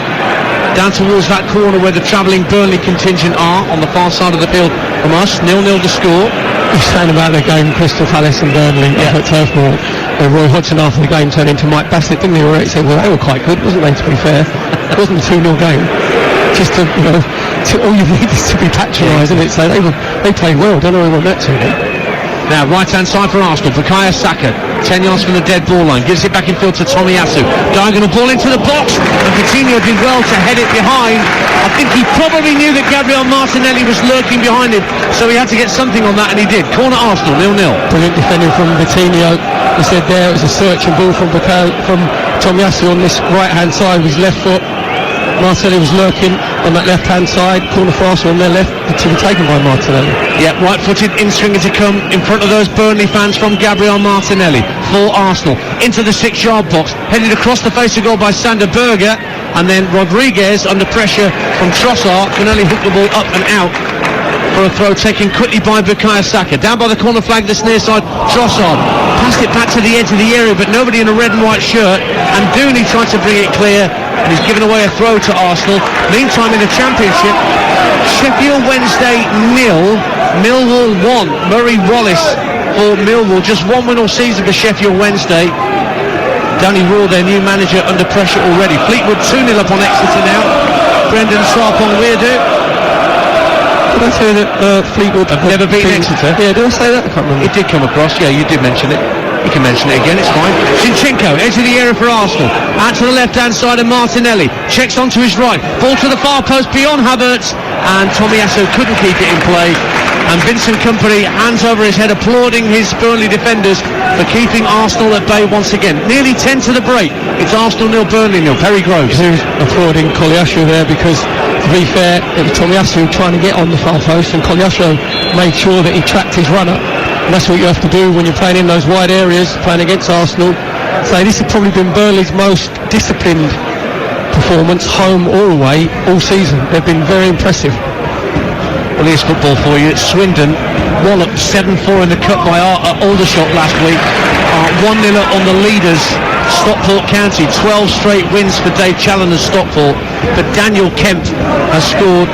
Speaker 1: Down towards that corner where the travelling Burnley contingent are, on the far side of the field from us. 0-0 to score.
Speaker 2: You're saying about the game, Crystal Palace and Burnley at Turf Moor. Roy Hodgson after the game turned into Mike Bassett, didn't he? Where he said, well, they were quite good, wasn't they, to be fair? It wasn't a 2-0 game. Just to, all you need is to be patronised, isn't it? So they played well. Don't know who won that 2-0.
Speaker 1: Now, right-hand side for Arsenal, Bukayo Saka, 10 yards from the dead ball line, gives it back in field to Tomiyasu. Diagonal ball into the box, and Coutinho did well to head it behind. I think he probably knew that Gabriel Martinelli was lurking behind him, so he had to get something on that, and he did. Corner Arsenal, 0-0.
Speaker 2: Brilliant defending from Coutinho. He said there it was a searching ball from Tomiyasu on this right-hand side with his left foot. Martinelli was lurking on that left-hand side, corner for Arsenal on their left, to be taken by Martinelli.
Speaker 1: Yeah, right-footed in-swinger to come in front of those Burnley fans from Gabriel Martinelli for Arsenal. Into the 6-yard box, headed across the face of goal by Sander Berge, and then Rodriguez under pressure from Trossard can only hook the ball up and out for a throw taken quickly by Bukayo Saka. Down by the corner flag, this near side, Trossard passed it back to the edge of the area, but nobody in a red and white shirt, and Dooney tried to bring it clear, and he's given away a throw to Arsenal. Meantime, in the Championship, Sheffield Wednesday 0, Millwall 1. Murray Wallace for Millwall, just one win all season for Sheffield Wednesday. Danny Raw, their new manager, under pressure already. Fleetwood 2-0 up on Exeter now. Brendan Sarpong Weirdo.
Speaker 2: Did I say that Fleetwood
Speaker 1: have never beaten Exeter?
Speaker 2: Yeah, did I say that? I can't remember.
Speaker 1: It did come across, yeah, you did mention it. You can mention it again, it's fine. Zinchenko, edge of the area for Arsenal. Out to the left-hand side of Martinelli. Checks onto his right. Ball to the far post beyond Havertz. and Tomiyasu couldn't keep it in play. And Vincent Kompany, hands over his head, applauding his Burnley defenders for keeping Arsenal at bay once again. Nearly 10 to the break. It's Arsenal 0, Burnley 0. Perry Groves.
Speaker 2: Who's applauding Kolyashu there, because to be fair, it was Tomiyasu trying to get on the far post, and Kolyashu made sure that he tracked his runner. And that's what you have to do when you're playing in those wide areas, playing against Arsenal. So this has probably been Burnley's most disciplined performance, home or away, all season. They've been very impressive.
Speaker 1: Well, here's football for you. Swindon walloped 7-4 in the cup by Aldershot last week. 1-0 on the leaders, Stockport County. 12 straight wins for Dave Challoner's Stockport. But Daniel Kemp has scored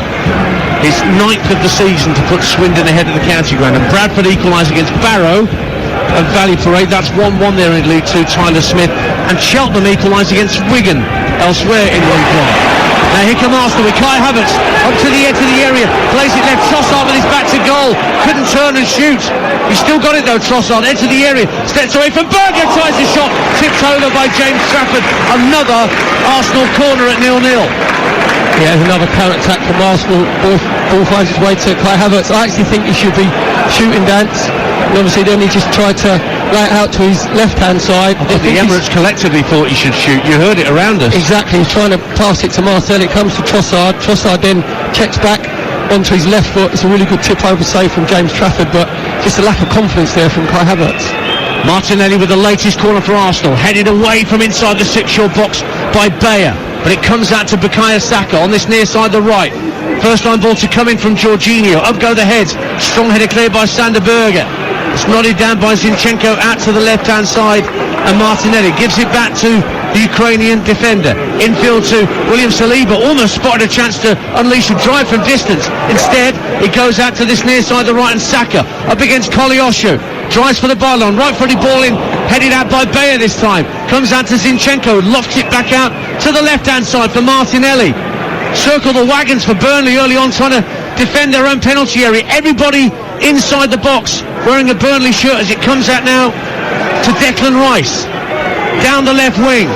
Speaker 1: his 9th of the season to put Swindon ahead of the county ground. And Bradford equalised against Barrow and Valley Parade. That's 1-1 there in League 2, Tyler Smith. And Cheltenham equalised against Wigan elsewhere in League 1. Now here come Arsenal with Kai Havertz up to the edge of the area, plays it left, Trossard with his back to goal, couldn't turn and shoot. He's still got it though, Trossard, edge of the area, steps away from Berger, tries the shot, tipped over by James Trafford. Another Arsenal corner at 0-0.
Speaker 2: Yeah, another counter-attack from Arsenal. Ball finds its way to Kai Havertz. I actually think he should be shooting Dance. And obviously then he just tried to lay it out to his left-hand side.
Speaker 1: I think the Emirates collectively thought he should shoot. You heard it around us.
Speaker 2: Exactly, he's trying to pass it to Marcel. It comes to Trossard. Trossard then checks back onto his left foot. It's a really good tip-over save from James Trafford, but just a lack of confidence there from Kai Havertz.
Speaker 1: Martinelli with the latest corner for Arsenal, headed away from inside the six-yard box by Bayer, but it comes out to Bukayo Saka on this near side, the right. First line ball to come in from Jorginho. Up go the heads. Strong header cleared by Sander Berger. It's nodded down by Zinchenko out to the left-hand side, and Martinelli gives it back to the Ukrainian defender. Infield to William Saliba, almost spotted a chance to unleash a drive from distance. Instead, it goes out to this near side, the right, and Saka up against Kolyashu. Drives for the byline, right-footed ball in, headed out by Bayer this time. Comes out to Zinchenko, lofts it back out to the left-hand side for Martinelli. Circle the wagons for Burnley early on, trying to defend their own penalty area. Everybody inside the box wearing a Burnley shirt as it comes out now to Declan Rice. Down the left wing.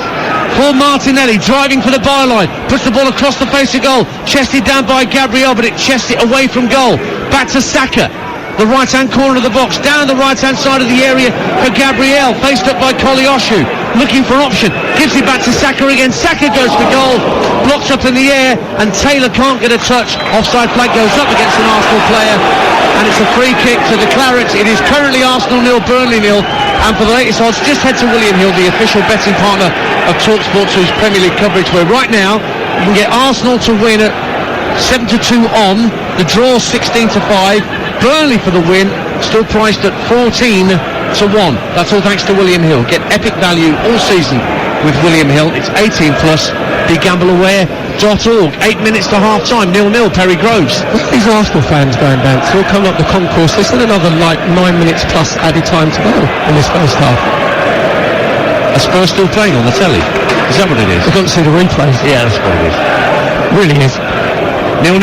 Speaker 1: Paul Martinelli driving for the byline. Puts the ball across the face of goal. Chested down by Gabriel, but it chests it away from goal. Back to Saka. The right-hand corner of the box, down the right-hand side of the area for Gabriel, faced up by Kolyashu, looking for an option, gives it back to Saka again. Saka goes for goal, blocks up in the air, and Taylor can't get a touch. Offside flag goes up against an Arsenal player, and it's a free kick to the Clarets. It is currently Arsenal 0, Burnley 0, and for the latest odds, just head to William Hill, the official betting partner of TalkSport 2's Premier League coverage, where right now you can get Arsenal to win at 7-2 on, the draw 16-5, Burnley for the win, still priced at 14-1. That's all thanks to William Hill. Get epic value all season with William Hill. It's 18+. BeGambleAware.org. 8 minutes to half time. 0-0. Perry Groves.
Speaker 2: Look at these Arsenal fans going down. They're all coming up the concourse. There's still another 9 minutes plus added time to go in this first half.
Speaker 1: Are Spurs still playing on the telly? Is that what it is?
Speaker 2: I've got to see the replays.
Speaker 1: Yeah, that's what it is.
Speaker 2: Really is.
Speaker 1: 0-0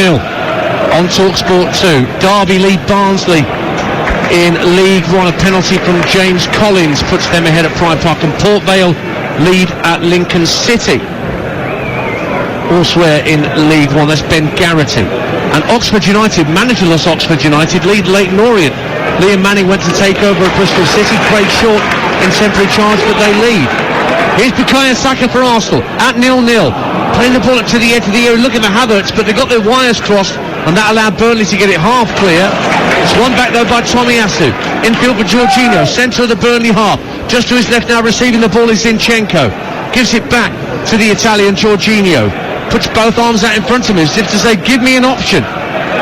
Speaker 1: on TalkSport 2. Derby lead Barnsley in League 1. A penalty from James Collins puts them ahead at Pride Park, and Port Vale lead at Lincoln City. Elsewhere in League 1, that's Ben Garrity. And Oxford United, managerless Oxford United, lead Leyton Orient. Liam Manning went to take over at Bristol City. Craig Short in temporary charge, but they lead. Here's Bukayo Saka for Arsenal at 0-0. Playing the ball up to the edge of the area, looking for Havertz, but they got their wires crossed, and that allowed Burnley to get it half clear. It's won back though by Tomiyasu. Infield for Jorginho, centre of the Burnley half. Just to his left now, receiving the ball is Zinchenko. Gives it back to the Italian Jorginho. Puts both arms out in front of him as if to say, give me an option.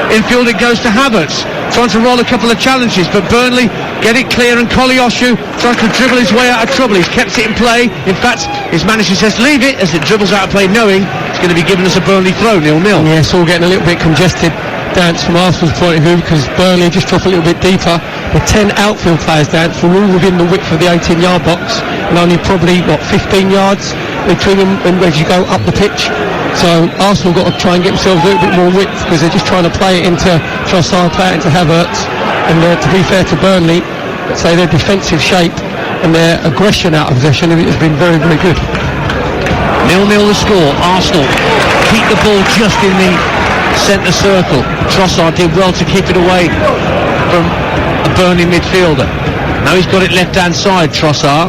Speaker 1: Infield it goes to Havertz, trying to roll a couple of challenges, but Burnley get it clear, and Kolyashu tries to dribble his way out of trouble. He's kept it in play. In fact, his manager says leave it as it dribbles out of play, knowing it's going to be giving us a Burnley throw, 0-0.
Speaker 2: Yeah, it's all getting a little bit congested, Dance, from Arsenal's point of view, because Burnley just drop a little bit deeper. The 10 outfield players, Dance, were all within the width of the 18-yard box, and only probably 15 yards between them as you go up the pitch. So Arsenal got to try and get themselves a little bit more width, because they're just trying to play it into Trossard, play it into Havertz. And to be fair to Burnley, let's say their defensive shape and their aggression out of possession has been very, very good.
Speaker 1: 0-0 the score. Arsenal keep the ball just in the centre circle. Trossard did well to keep it away from a Burnley midfielder. Now he's got it left hand side. Trossard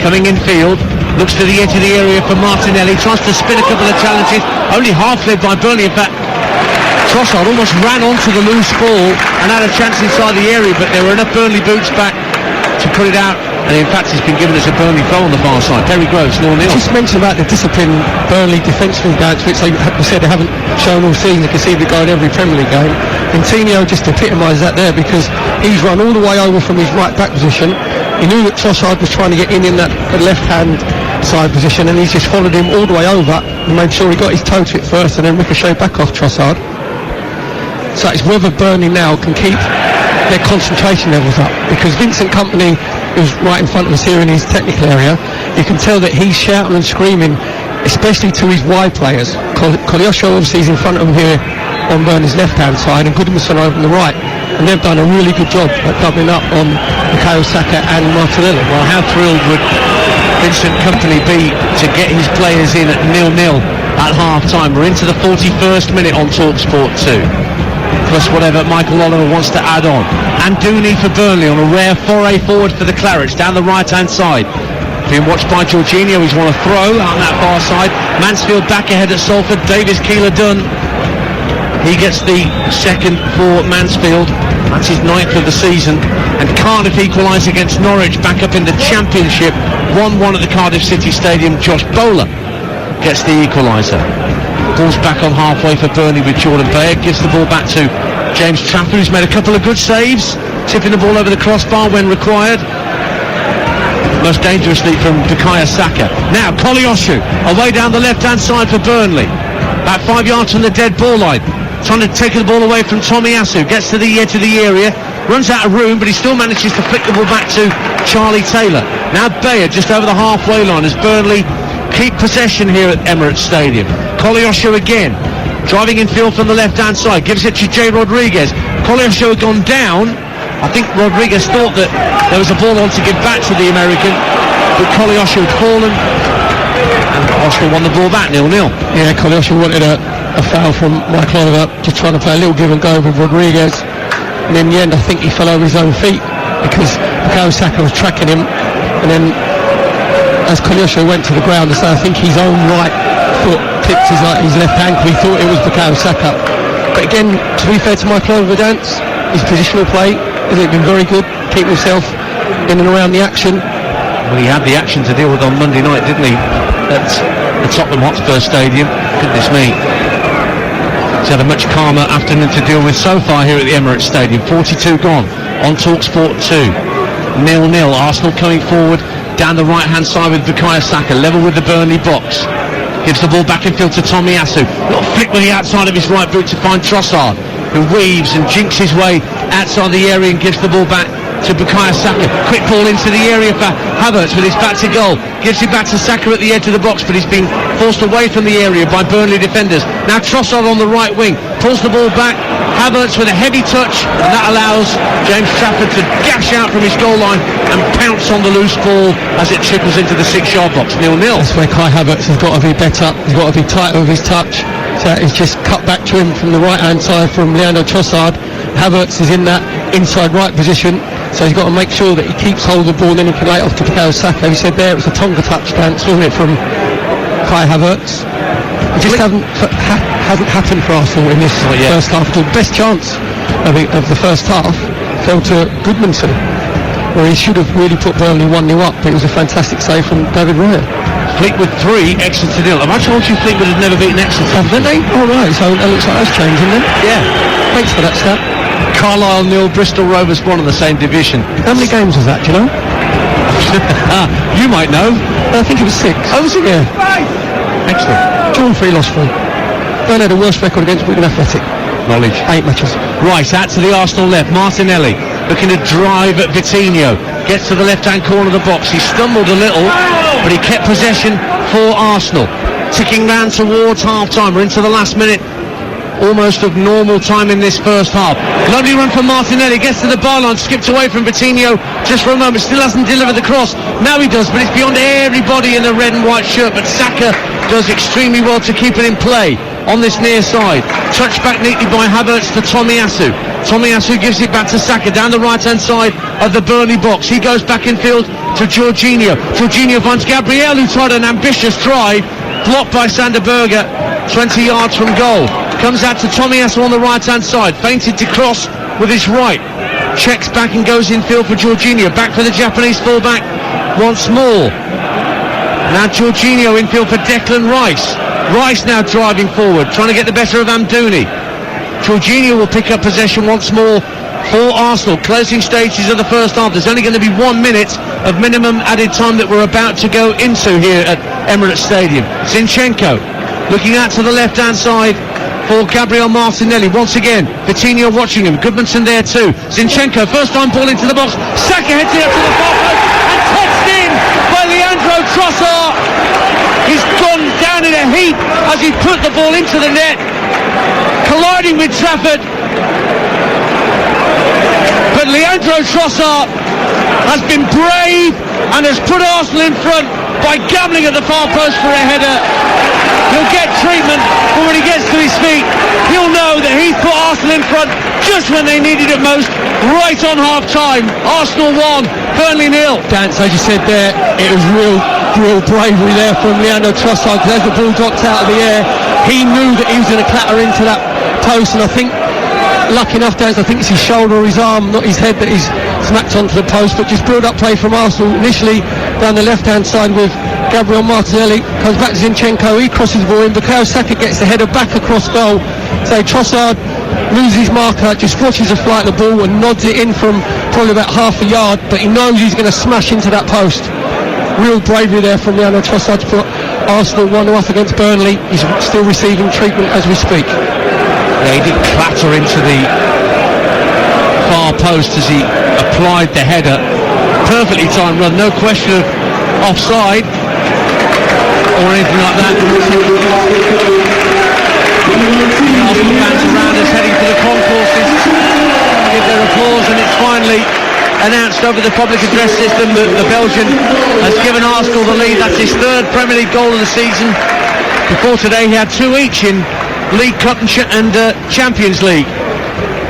Speaker 1: coming in field, looks to the edge of the area for Martinelli, tries to spin a couple of challenges, only half led by Burnley. In fact, Trossard almost ran onto the loose ball and had a chance inside the area, but there were enough Burnley boots back to put it out, and in fact he's been given us a Burnley foul on the far side. Terry Groves, 0-0.
Speaker 2: Just mentioned about the discipline Burnley defensively down, which they said they haven't shown all season. You can see the guy in every Premier League game. Coutinho just epitomises that there, because he's run all the way over from his right back position. He knew that Trossard was trying to get in that left hand side position, and he's just followed him all the way over and made sure he got his toe to it first and then ricocheted back off Trossard. So it's whether Burnley now can keep their concentration levels up, because Vincent Kompany, who's right in front of us here in his technical area, you can tell that he's shouting and screaming, especially to his wide players. Koleosho obviously is in front of him here on Burnley's left hand side, and Goodmanson over on the right, and they've done a really good job at doubling up on Bukayo Saka and Martinelli.
Speaker 1: Well, how thrilled would Vincent Kompany be to get his players in at 0-0 at half time? We're into the 41st minute on TalkSport 2. Plus whatever Michael Oliver wants to add on. Anduni for Burnley on a rare foray forward for the Clarets down the right hand side. Being watched by Jorginho, he's won a throw on that far side. Mansfield back ahead at Salford. Davis Keeler-Dunn, he gets the second for Mansfield. That's his 9th of the season. And Cardiff equalise against Norwich, back up in the Championship. 1-1 at the Cardiff City Stadium. Josh Bowler gets the equaliser. Ball's back on halfway for Burnley with Jordan Baird. Gives the ball back to James Trafford, who's made a couple of good saves, tipping the ball over the crossbar when required. Most dangerously from Bukayo Saka. Now Koleosho away down the left hand side for Burnley, about 5 yards from the dead ball line, trying to take the ball away from Tomiyasu. Gets to the edge of the area, runs out of room, but he still manages to flick the ball back to Charlie Taylor. Now Bayer just over the halfway line as Burnley keep possession here at Emirates Stadium. Koleosho again, driving in field from the left hand side, gives it to Jay Rodriguez. Koleosho had gone down. I think Rodriguez thought that there was a ball on to give back to the American, but Koleosho had fallen, and Arsenal won the ball back, 0-0.
Speaker 2: Yeah, Koleosho wanted a foul from Michael Oliver, just trying to play a little give and go with Rodriguez, and in the end I think he fell over his own feet, because Bukayo Saka was tracking him, and then as Koleosho went to the ground, so I think his own right foot tipped his left ankle. He thought it was Bukayo Saka. But again, to be fair to Michael Oliver, his positional play has been very good, keeping himself in and around the action.
Speaker 1: Well, he had the action to deal with on Monday night, didn't he? At the Tottenham Hotspur Stadium. Goodness me. He's had a much calmer afternoon to deal with so far here at the Emirates Stadium. 42 gone on TalkSport 2. 0-0. Arsenal coming forward down the right hand side with Bukayo Saka, level with the Burnley box. Gives the ball back in field to Tomiyasu. Little flick with the outside of his right boot to find Trossard, who weaves and jinks his way outside the area and gives the ball back to Bukayo Saka. Quick ball into the area for Havertz with his back to goal. Gives it back to Saka at the edge of the box, but he's been forced away from the area by Burnley defenders. Now Trossard on the right wing, pulls the ball back. Havertz with a heavy touch, and that allows James Trafford to gash out from his goal line and pounce on the loose ball as it trickles into the 6-yard box. 0-0.
Speaker 2: That's where Kai Havertz has got to be better. He's got to be tighter with his touch. So it's just cut back to him from the right hand side from Leandro Trossard. Havertz is in that inside right position, so he's got to make sure that he keeps hold of the ball, and then he can lay it off to Bukayo Saka. He said there it was a Tonga touch dance, wasn't it, from Kai Havertz. It just hasn't happened for Arsenal in this first half. The best chance of the first half fell to Goodmanson, where he should have really put Burnley 1-0 up, but it was a fantastic save from David Raya.
Speaker 1: Fleetwood 3, Exeter 0. Have I told you Fleetwood had never beaten Exeter?
Speaker 2: Haven't they? Oh right, so it looks like that's changing then.
Speaker 1: Yeah.
Speaker 2: Thanks for that stat.
Speaker 1: Carlisle 0, Bristol Rovers 1 in the same division.
Speaker 2: How many games was that, do you know?
Speaker 1: You might know.
Speaker 2: I think it was 6.
Speaker 1: Oh, was it?
Speaker 2: Yeah.
Speaker 1: Excellent.
Speaker 2: Drawn 3, lost 3. Burnley had the worst record against Wigan Athletic.
Speaker 1: Knowledge.
Speaker 2: 8 matches.
Speaker 1: Right, out to the Arsenal left. Martinelli looking to drive at Vitinho. Gets to the left-hand corner of the box. He stumbled a little, but he kept possession for Arsenal. Ticking round towards half-time. We're into the last minute, almost of normal time in this first half. Lovely run from Martinelli. Gets to the byline, skipped away from Vitinho just for a moment. Still hasn't delivered the cross. Now he does, but it's beyond everybody in the red and white shirt. But Saka does extremely well to keep it in play. on this near side. Touched back neatly by Havertz to Tomiyasu. Tomiyasu gives it back to Saka down the right-hand side of the Burnley box. He goes back in field to Jorginho. Jorginho finds Gabriel, who tried an ambitious drive, blocked by Sander Berge, 20 yards from goal. Comes out to Tomiyasu on the right-hand side, feinted to cross with his right. Checks back and goes in field for Jorginho. Back for the Japanese fullback once more. Now Jorginho in field for Declan Rice. Rice now driving forward, trying to get the better of Amdouni. Jorginho will pick up possession once more for Arsenal. Closing stages of the first half. There's only going to be 1 minute of minimum added time that we're about to go into here at Emirates Stadium. Zinchenko looking out to the left-hand side for Gabriel Martinelli. Once again, Coutinho watching him. Goodmanson there too. Zinchenko, first time ball into the box. Saka heads it up to the far post and touched in by Leandro Trossard. He's gone down in a heap as he put the ball into the net, colliding with Trafford. But Leandro Trossard has been brave and has put Arsenal in front by gambling at the far post for a header. He'll get treatment, but when he gets to his feet, he'll know that he's put Arsenal in front just when they needed it most, right on half-time. Arsenal 1, Burnley 0.
Speaker 2: Dance, as you said there, it was real bravery there from Leandro Trossard, because as the ball dropped out of the air, he knew that he was going to clatter into that post, and I think, lucky enough, Dance, I think it's his shoulder or his arm, not his head, that he's smacked onto the post. But just build-up play from Arsenal, initially down the left-hand side with Gabriel Martinelli, comes back to Zinchenko, he crosses the ball in, Bukayo Saka gets the header back across goal. So Trossard loses his marker, just watches the flight of the ball and nods it in from probably about half a yard, but he knows he's going to smash into that post. Real bravery there from Leandro Trossard to put Arsenal 1-0 up against Burnley. He's still receiving treatment as we speak.
Speaker 1: Yeah, he did clatter into the far post as he applied the header. Perfectly timed run, no question of offside or anything like that. The Arsenal fans around us heading for the concourses give their applause, and it's finally announced over the public address system that the Belgian has given Arsenal the lead. That's his third Premier League goal of the season. Before today he had 2 each in League Cup and Champions League.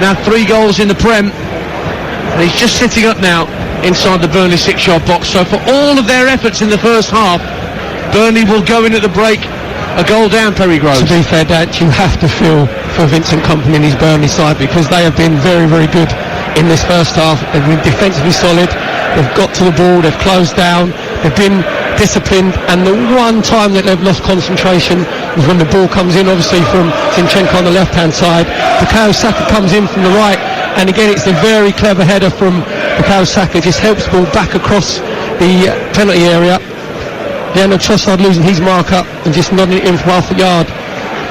Speaker 1: Now 3 goals in the Prem, and he's just sitting up now inside the Burnley 6-yard box. So for all of their efforts in the first half, Burnley will go in at the break a goal down, Perry Groves.
Speaker 2: To be fair, Dad, you have to feel for Vincent Kompany and his Burnley side, because they have been very good in this first half. They've been defensively solid, they've got to the ball, they've closed down, they've been disciplined, and the one time that they've lost concentration was when the ball comes in, obviously from Zinchenko on the left-hand side. Bukayo Saka comes in from the right, and again it's a very clever header from Bukayo Saka, just helps the ball back across the penalty area. Leandro Trossard losing his marker and just nodding it in from half a yard.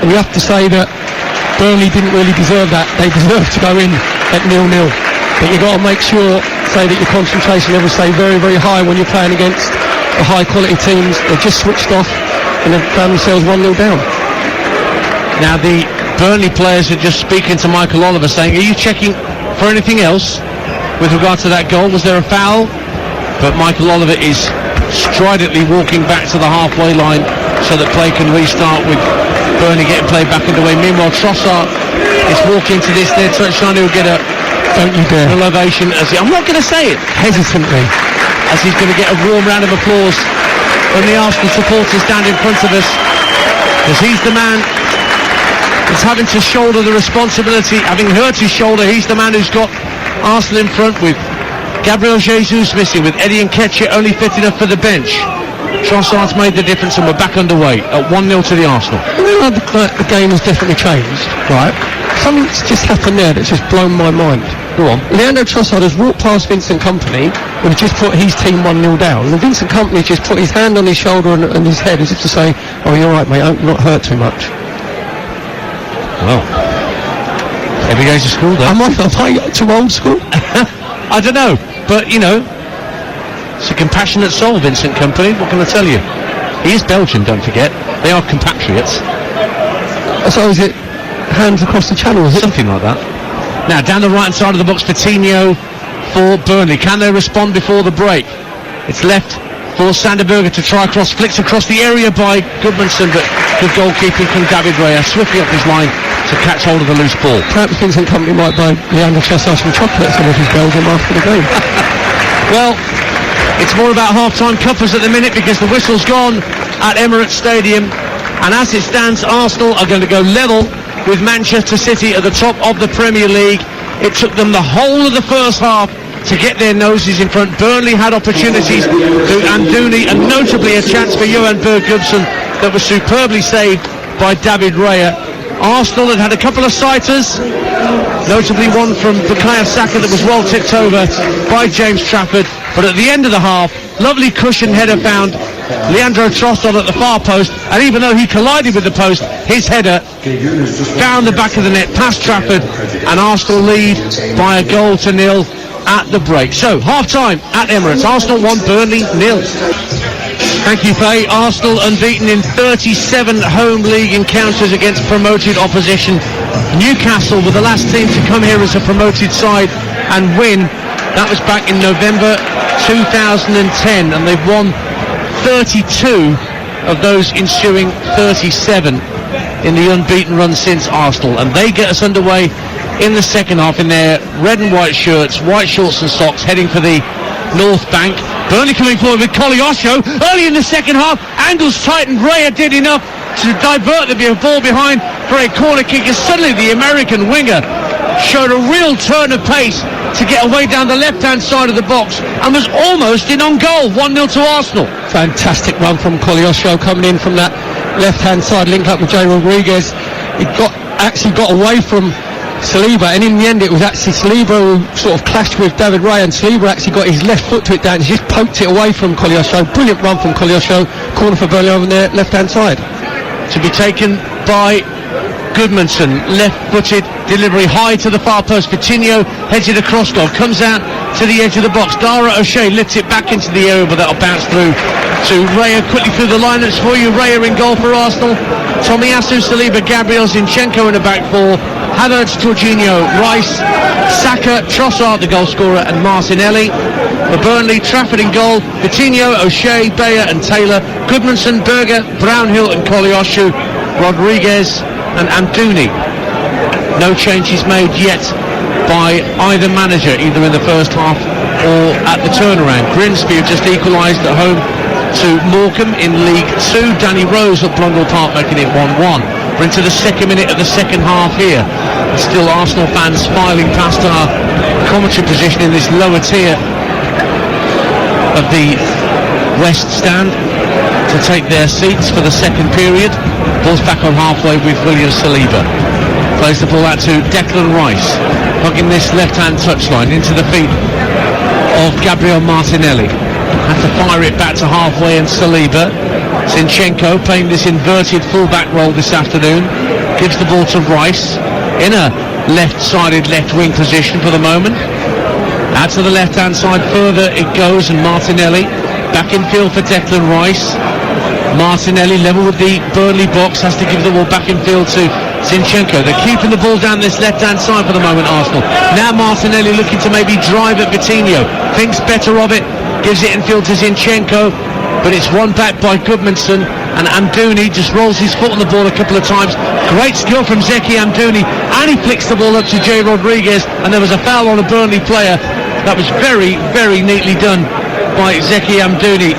Speaker 2: And we have to say that Burnley didn't really deserve that. They deserved to go in at 0-0. But you've got to make sure, say, that your concentration levels stay very high when you're playing against the high quality teams. They've just switched off and they've found themselves 1-0 down.
Speaker 1: Now the Burnley players are just speaking to Michael Oliver, saying, are you checking for anything else with regard to that goal? Was there a foul? But Michael Oliver is stridently walking back to the halfway line so that play can restart, with Burnley getting play back underway. Meanwhile, Trossard is walking to this there touchline. He'll get a
Speaker 2: don't you dare
Speaker 1: an ovation as I'm not going to say it
Speaker 2: hesitantly,
Speaker 1: as he's going to get a warm round of applause from the Arsenal supporters stand in front of us, because he's the man that's having to shoulder the responsibility. Having hurt his shoulder, he's the man who's got Arsenal in front, with Gabriel Jesus missing, with Eddie Nketiah only fit enough for the bench. Trossard's made the difference, and we're back underway at 1-0 to the Arsenal.
Speaker 2: The game has definitely changed, right? Something's just happened there that's just blown my mind.
Speaker 1: Go on.
Speaker 2: Leandro Trossard has walked past Vincent Kompany, who has just put his team 1-0 down, and Vincent Kompany has just put his hand on his shoulder and his head, as if to say, oh, you're right, mate, you're not hurt too much.
Speaker 1: Well, every day's a school, though.
Speaker 2: Am I too old school?
Speaker 1: I don't know, but you know, it's a compassionate soul, Vincent Kompany. What can I tell you? He is Belgian, don't forget. They are compatriots.
Speaker 2: So is it hands across the channel, is it?
Speaker 1: Something like that. Now down the right hand side of the box, Coutinho for Burnley. Can they respond before the break? It's left for Sander Berge to try across, flicks across the area by Goodmanson, but good goalkeeping from David Raya, swiftly up his line to catch hold of the loose ball.
Speaker 2: Perhaps Vincent Company might buy Leandro Trossard some chocolates and his Belgium after the game.
Speaker 1: Well, it's more about half-time cuppers at the minute because the whistle's gone at Emirates Stadium, and as it stands, Arsenal are going to go level with Manchester City at the top of the Premier League. It took them the whole of the first half to get their noses in front. Burnley had opportunities through Andouni, and notably a chance for Johan Berg-Gubson that was superbly saved by David Raya. Arsenal had a couple of sighters, notably one from Bukayo Saka that was well tipped over by James Trafford, but at the end of the half, lovely cushion header found Leandro Trossard at the far post, and even though he collided with the post, his header found the back of the net past Trafford, and Arsenal lead by 1-0 at the break. So, half-time at Emirates. Arsenal 1, Burnley 0. Thank you, Faye. Arsenal unbeaten in 37 home league encounters against promoted opposition. Newcastle were the last team to come here as a promoted side and win. That was back in November 2010, and they've won 32 of those ensuing 37 in the unbeaten run since Arsenal, and they get us underway in the second half in their red and white shirts, white shorts and socks, heading for the North Bank. Burnley coming forward with Koleosho early in the second half. Angles tightened. Raya did enough to divert the ball behind for a corner kick, and suddenly the American winger showed a real turn of pace to get away down the left-hand side of the box and was almost in on goal. 1-0 to Arsenal.
Speaker 2: Fantastic run from Koleosho coming in from that left-hand side, linked up with Jay Rodriguez. He actually got away from Saliba, and in the end it was actually Saliba who sort of clashed with David Raya, and Saliba actually got his left foot to it down. He just poked it away from Koleosho. Brilliant run from Koleosho. Corner for Burnley over their left-hand side.
Speaker 1: To be taken by Goodmanson, left-footed delivery high to the far post. Coutinho heads it across goal, comes out to the edge of the box. Dara O'Shea lifts it back into the area, but that'll bounce through to Raya. Quickly through the lineups for you. Raya in goal for Arsenal. Tomiyasu, Saliba, Gabriel, Zinchenko in the back four. Havertz, Jorginho, Rice, Saka, Trossard the goal scorer, and Martinelli. For Burnley, Trafford in goal, Coutinho, O'Shea, Bayer and Taylor, Goodmanson, Berger, Brownhill and Koleosho, Rodriguez and Andouni. No changes made yet by either manager, either in the first half or at the turnaround. Grimsby have just equalised at home to Morecambe in League 2. Danny Rose at Blundell Park making it 1-1. We're into the second minute of the second half here. Still Arsenal fans filing past our commentary position in this lower tier of the West Stand to take their seats for the second period. Ball's back on halfway with William Saliba. Plays the ball out to Declan Rice, hugging this left-hand touchline into the feet of Gabriel Martinelli. Had to fire it back to halfway, and Saliba. Zinchenko playing this inverted full-back role this afternoon. Gives the ball to Rice in a left-sided left-wing position for the moment. Out to the left-hand side further it goes, and Martinelli back in field for Declan Rice. Martinelli level with the Burnley box, has to give the ball back in field to Zinchenko. They're keeping the ball down this left-hand side for the moment, Arsenal. Now Martinelli looking to maybe drive at Coutinho. Thinks better of it, gives it in field to Zinchenko, but it's won back by Goodmanson, and Andouni just rolls his foot on the ball a couple of times. Great skill from Zeki Andouni, and he flicks the ball up to Jay Rodriguez, and there was a foul on a Burnley player. That was very, very neatly done by Zeki Andouni,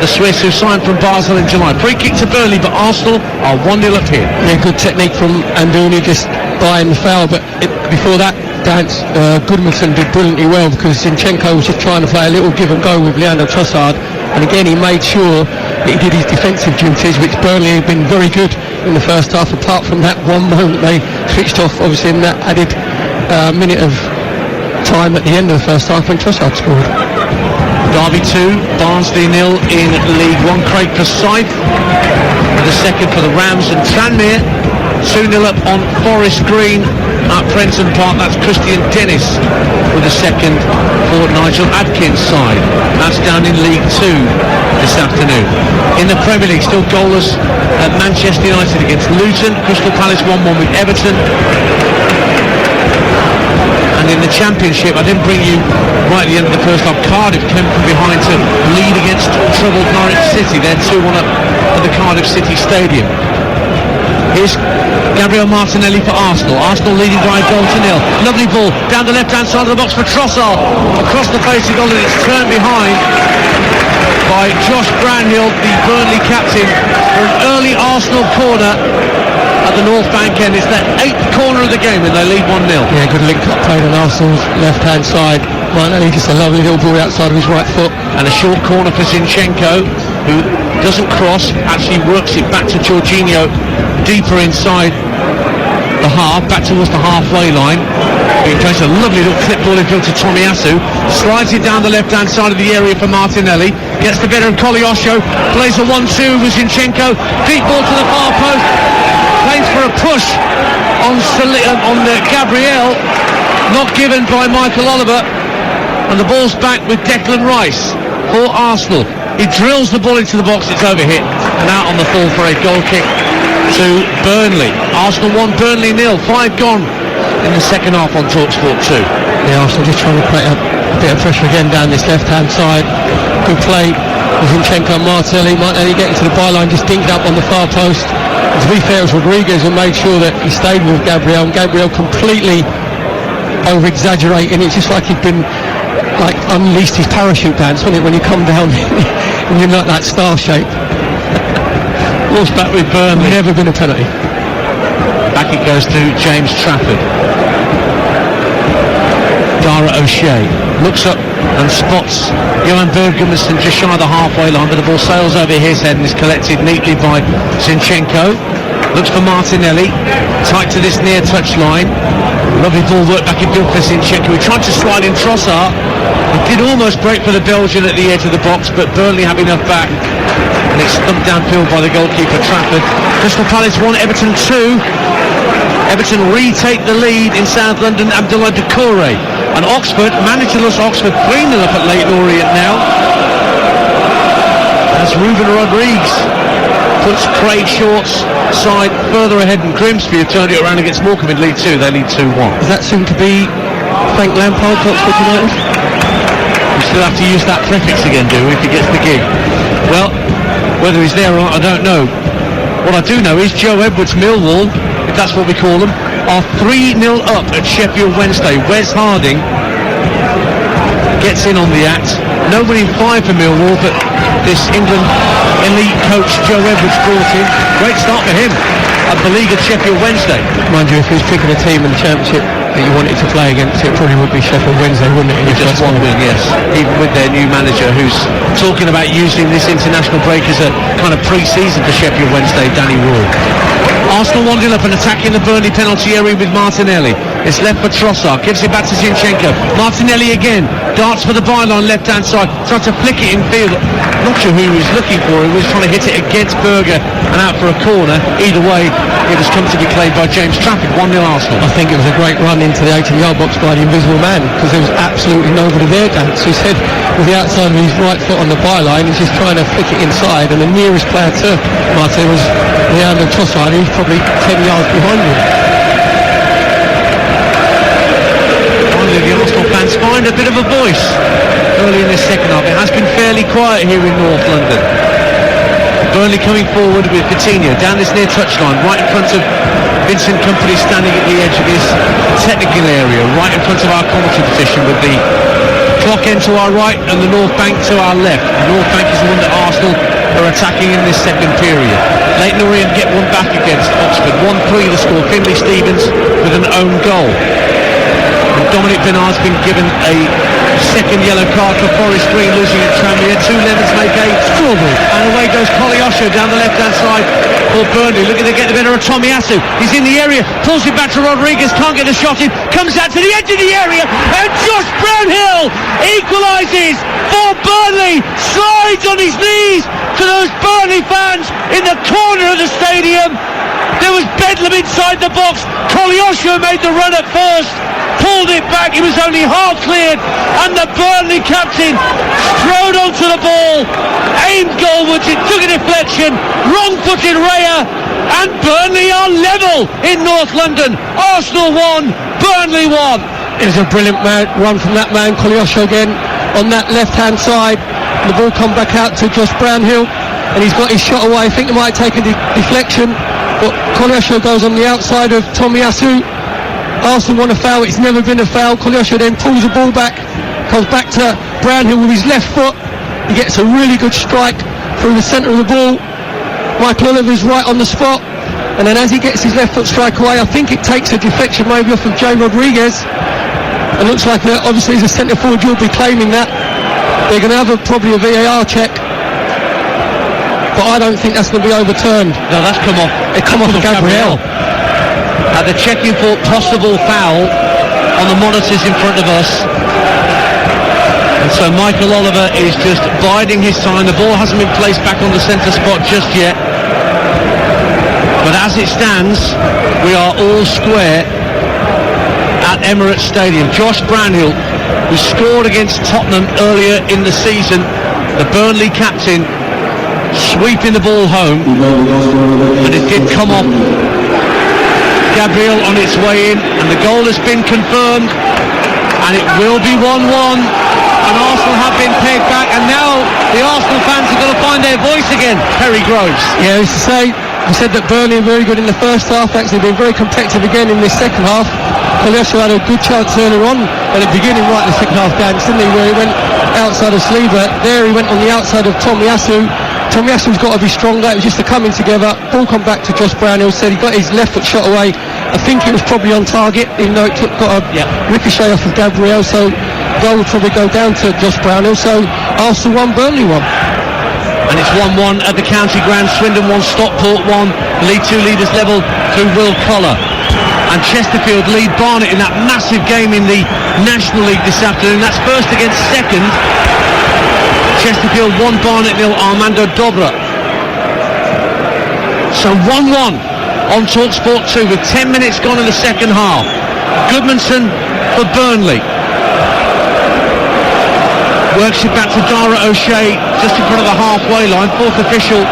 Speaker 1: the Swiss who signed from Basel in July. Free kick to Burnley, but Arsenal are 1-0 up here.
Speaker 2: Yeah, good technique from Andouni, just buying the foul, but before that dance, Goodmanson did brilliantly well, because Zinchenko was just trying to play a little give and go with Leandro Trossard, and again he made sure that he did his defensive duties, which Burnley had been very good in the first half, apart from that one moment they switched off, obviously in that added minute of time at the end of the first half when Trossard scored.
Speaker 1: Derby 2, Barnsley 0 in League 1. Craig Forsyth with the second for the Rams, and Tranmere 2-0 up on Forest Green at Prenton Park. That's Christian Dennis with the second for Nigel Adkins' side. That's down in League 2 this afternoon. In the Premier League, still goalless at Manchester United against Luton. Crystal Palace 1-1 with Everton. And in the Championship, I didn't bring you right at the end of the first half, Cardiff came from behind to lead against troubled Norwich City. They're 2-1 up at the Cardiff City Stadium. Here's Gabriel Martinelli for Arsenal. Arsenal leading by a goal to nil. Lovely ball down the left-hand side of the box for Trossard. Across the face of goal, and it's turned behind by Josh Brownhill, the Burnley captain, for an early Arsenal corner at the North Bank end. It's their 8th corner of the game and they lead 1-0.
Speaker 2: Yeah, good link up played on Arsenal's left-hand side. Martinelli just a lovely little ball outside of his right foot.
Speaker 1: And a short corner for Zinchenko, who doesn't cross, actually works it back to Jorginho, deeper inside the half, back towards the halfway line. He plays a lovely little clip ball infield to Tomiyasu, slides it down the left-hand side of the area for Martinelli, gets the better of Koleosho, plays a 1-2 with Zinchenko, deep ball to the far post, plays for a push on Gabriel, not given by Michael Oliver, and the ball's back with Declan Rice for Arsenal. He drills the ball into the box, it's overhit, and out on the fall for a goal kick to Burnley. Arsenal 1, Burnley 0, 5 gone in the second half on TalkSport 2.
Speaker 2: Yeah, Arsenal just trying to create a bit of pressure again down this left-hand side. Good play with Zinchenko and Martinelli getting to the byline, just dinked up on the far post. And to be fair, it was Rodriguez who made sure that he stayed with Gabriel, and Gabriel completely over-exaggerating. It's just like he'd been unleashed his parachute dance, wasn't it, when you come down and you're not that star shape.
Speaker 1: Ball's back with Burnley.
Speaker 2: Never been a penalty.
Speaker 1: Back it goes to James Trafford. Dara O'Shea looks up and spots Johan Berghamsson just shy of the halfway line, but the ball sails over his head and is collected neatly by Zinchenko. Looks for Martinelli, tight to this near touch line. Lovely ball work back in field for Zinchenko. He tried to slide in Trossard. It did almost break for the Belgian at the edge of the box, but Burnley have enough back. And it's stumped downfield by the goalkeeper Trafford. Crystal Palace 1, Everton 2. Everton retake the lead in South London. Abdullah Doucouré. And Oxford, managerless Oxford, 3-0 up at Leyton Orient now. As Ruben Rodriguez puts Craig Short's side further ahead, and Grimsby have turned it around against Morecambe in League 2. They lead 2-1.
Speaker 2: Is that soon to be Frank Lampard, Oxford United?
Speaker 1: We still have to use that prefix again, do we, if he gets the gig? Well, whether he's there or not, I don't know. What I do know is Joe Edwards Millwall, if that's what we call them, are 3-0 up at Sheffield Wednesday. Wes Harding gets in on the act. Nobody in 5 for Millwall, but this England elite coach Joe Edwards brought in. Great start for him at the league at Sheffield Wednesday.
Speaker 2: Mind you, if he was picking a team in the Championship that you wanted to play against, it probably would be Sheffield Wednesday, wouldn't it?
Speaker 1: Just one win, yes. Even with their new manager, who's talking about using this international break as a kind of pre-season for Sheffield Wednesday, Danny Ward. Arsenal 1-0 up and attacking the Burnley penalty area with Martinelli. It's left for Trossard, gives it back to Zinchenko. Martinelli again, darts for the byline left-hand side, trying to flick it in field. Not sure who he was looking for. He was trying to hit it against Berger and out for a corner. Either way, it has come to be claimed by James Trafford. 1-0 Arsenal.
Speaker 2: I think it was a great run into the 18-yard box by the invisible man, because there was absolutely nobody there, Dan. So he said with the outside of his right foot on the byline, he's just trying to flick it inside, and the nearest player to Martin was Leandro Trossard. He's probably 10 yards behind him.
Speaker 1: Finally, the Arsenal fans find a bit of a voice early in this second half. It has been fairly quiet here in North London. Burnley coming forward with Coutinho down this near touchline, right in front of Vincent Kompany, standing at the edge of his technical area, right in front of our commentary position, with the clock end to our right and the North Bank to our left. The North Bank is the one that Arsenal are attacking in this second period. Leyton Orient get one back against Oxford. 1-3 the score. Finlay Stevens with an own goal. And Dominic Bernard's been given a second yellow card for Forest Green, losing at Tranmere. 2 lemons make a strawberry. And away goes Koleosho down the left-hand side for Burnley. Looking to get the better of Tomiyasu. He's in the area, pulls it back to Rodriguez, can't get a shot in, comes out to the edge of the area, and Josh Brownhill equalises for Burnley. Slides on his knees to those Burnley fans in the corner of the stadium. There was bedlam inside the box. Koleosho made the run at first, pulled it back, it was only half cleared, and the Burnley captain strode onto the ball, aimed goalwards, it took a deflection, wrong-footed Raya, and Burnley are level in North London. Arsenal 1, Burnley 1.
Speaker 2: It was a brilliant run from that man, Koleosho again, on that left-hand side. The ball come back out to Josh Brownhill, and he's got his shot away. I think he might take a deflection, but Koleosho goes on the outside of Tomiyasu. Arsenal want a foul. It's never been a foul. Koleosho then pulls the ball back, comes back to Brownhill with his left foot. He gets a really good strike through the centre of the ball. Michael Oliver's right on the spot, and then as he gets his left foot strike away, I think it takes a deflection maybe off of Jay Rodriguez. It looks like obviously as a centre forward you'll be claiming that. They're going to have probably a VAR check, but I don't think that's going to be overturned.
Speaker 1: No, that's come off.
Speaker 2: It come off of Gabriel.
Speaker 1: They're checking for possible foul on the monitors in front of us. And so Michael Oliver is just biding his time. The ball hasn't been placed back on the centre spot just yet. But as it stands, we are all square at Emirates Stadium. Josh Brownhill, who scored against Tottenham earlier in the season, the Burnley captain, sweeping the ball home. And it did come off Gabriel on its way in, and the goal has been confirmed, and it will be 1-1. And Arsenal have been pegged back, and now the Arsenal fans are going to find their voice again. Perry Groves.
Speaker 2: Yeah, as to say, I said that Burnley were very good in the first half, actually been very competitive again in this second half. Koleosho had a good chance earlier on at the beginning, right in the second half dance, didn't he, where he went outside of Saliba. There he went on the outside of Tomiyasu. Tomiyasu's got to be stronger. It was just a coming together. Ball come back to Josh Brownhill, said he got his left foot shot away. I think it was probably on target, even though it got a ricochet off of Gabriel, so goal would probably go down to Josh Brownhill. So Arsenal 1, Burnley 1.
Speaker 1: And it's 1-1 at the county ground. Swindon 1, Stockport 1. League 2 leaders level through Will Collar. And Chesterfield lead Barnet in that massive game in the National League this afternoon. That's first against second. Chesterfield 1, Barnet 0, Armando Dobra. So 1-1 on TalkSport 2 with 10 minutes gone in the second half. Goodmanson for Burnley. Works it back to Dara O'Shea just in front of the halfway line. Fourth official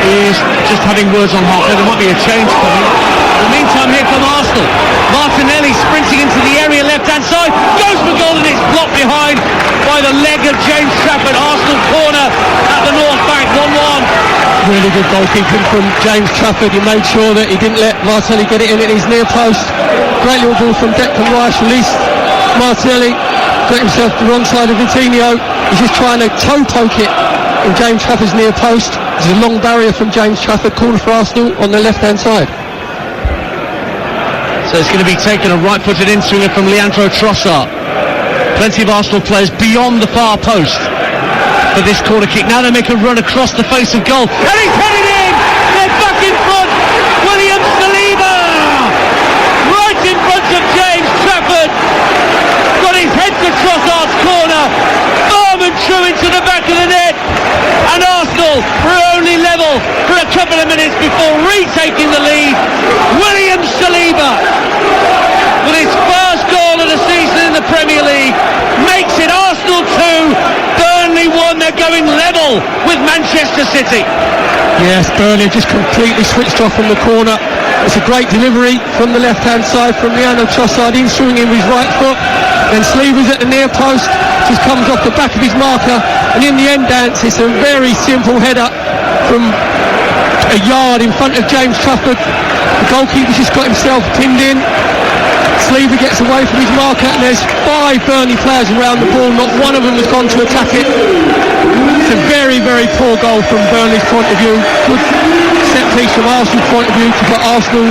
Speaker 1: is just having words on halfway. There might be a change coming. In the meantime, here come Arsenal. Martinelli sprinting into the area left-hand side. Goes for goal, and it's blocked behind by the leg of James Trafford. Arsenal corner at the North Bank. 1-1.
Speaker 2: Really good goalkeeping from James Trafford. He made sure that he didn't let Martinelli get it in at his near post. Great little ball from Declan Rice. Released Martinelli. Got himself the wrong side of Vitinho. He's just trying to toe poke it in James Trafford's near post. There's a long barrier from James Trafford. Corner for Arsenal on the left-hand side.
Speaker 1: So it's going to be taken, a right-footed in-swinger from Leandro Trossard. Plenty of Arsenal players beyond the far post for this corner kick. Now they make a run across the face of goal. And he's headed in! They're back in front! William Saliba! Right in front of James Trafford! Got his head to Trossard's corner! Firm and true into the back of the net! And Arsenal were only level for a couple of minutes before retaking the lead. William Saliba, with his first goal of the season in the Premier League, makes it Arsenal 2, Burnley 1. They're going level with Manchester City.
Speaker 2: Yes, Burnley just completely switched off from the corner. It's a great delivery from the left-hand side from Leandro Trossard, in swinging with his right foot. Then Sleever's at the near post, just comes off the back of his marker, and in the end dance it's a very simple header from a yard in front of James Trafford. The goalkeeper's just got himself pinned in. Sleever gets away from his marker, and there's 5 Burnley players around the ball. Not one of them has gone to attack it. It's a very, very poor goal from Burnley's point of view. Good set piece from Arsenal's point of view to put Arsenal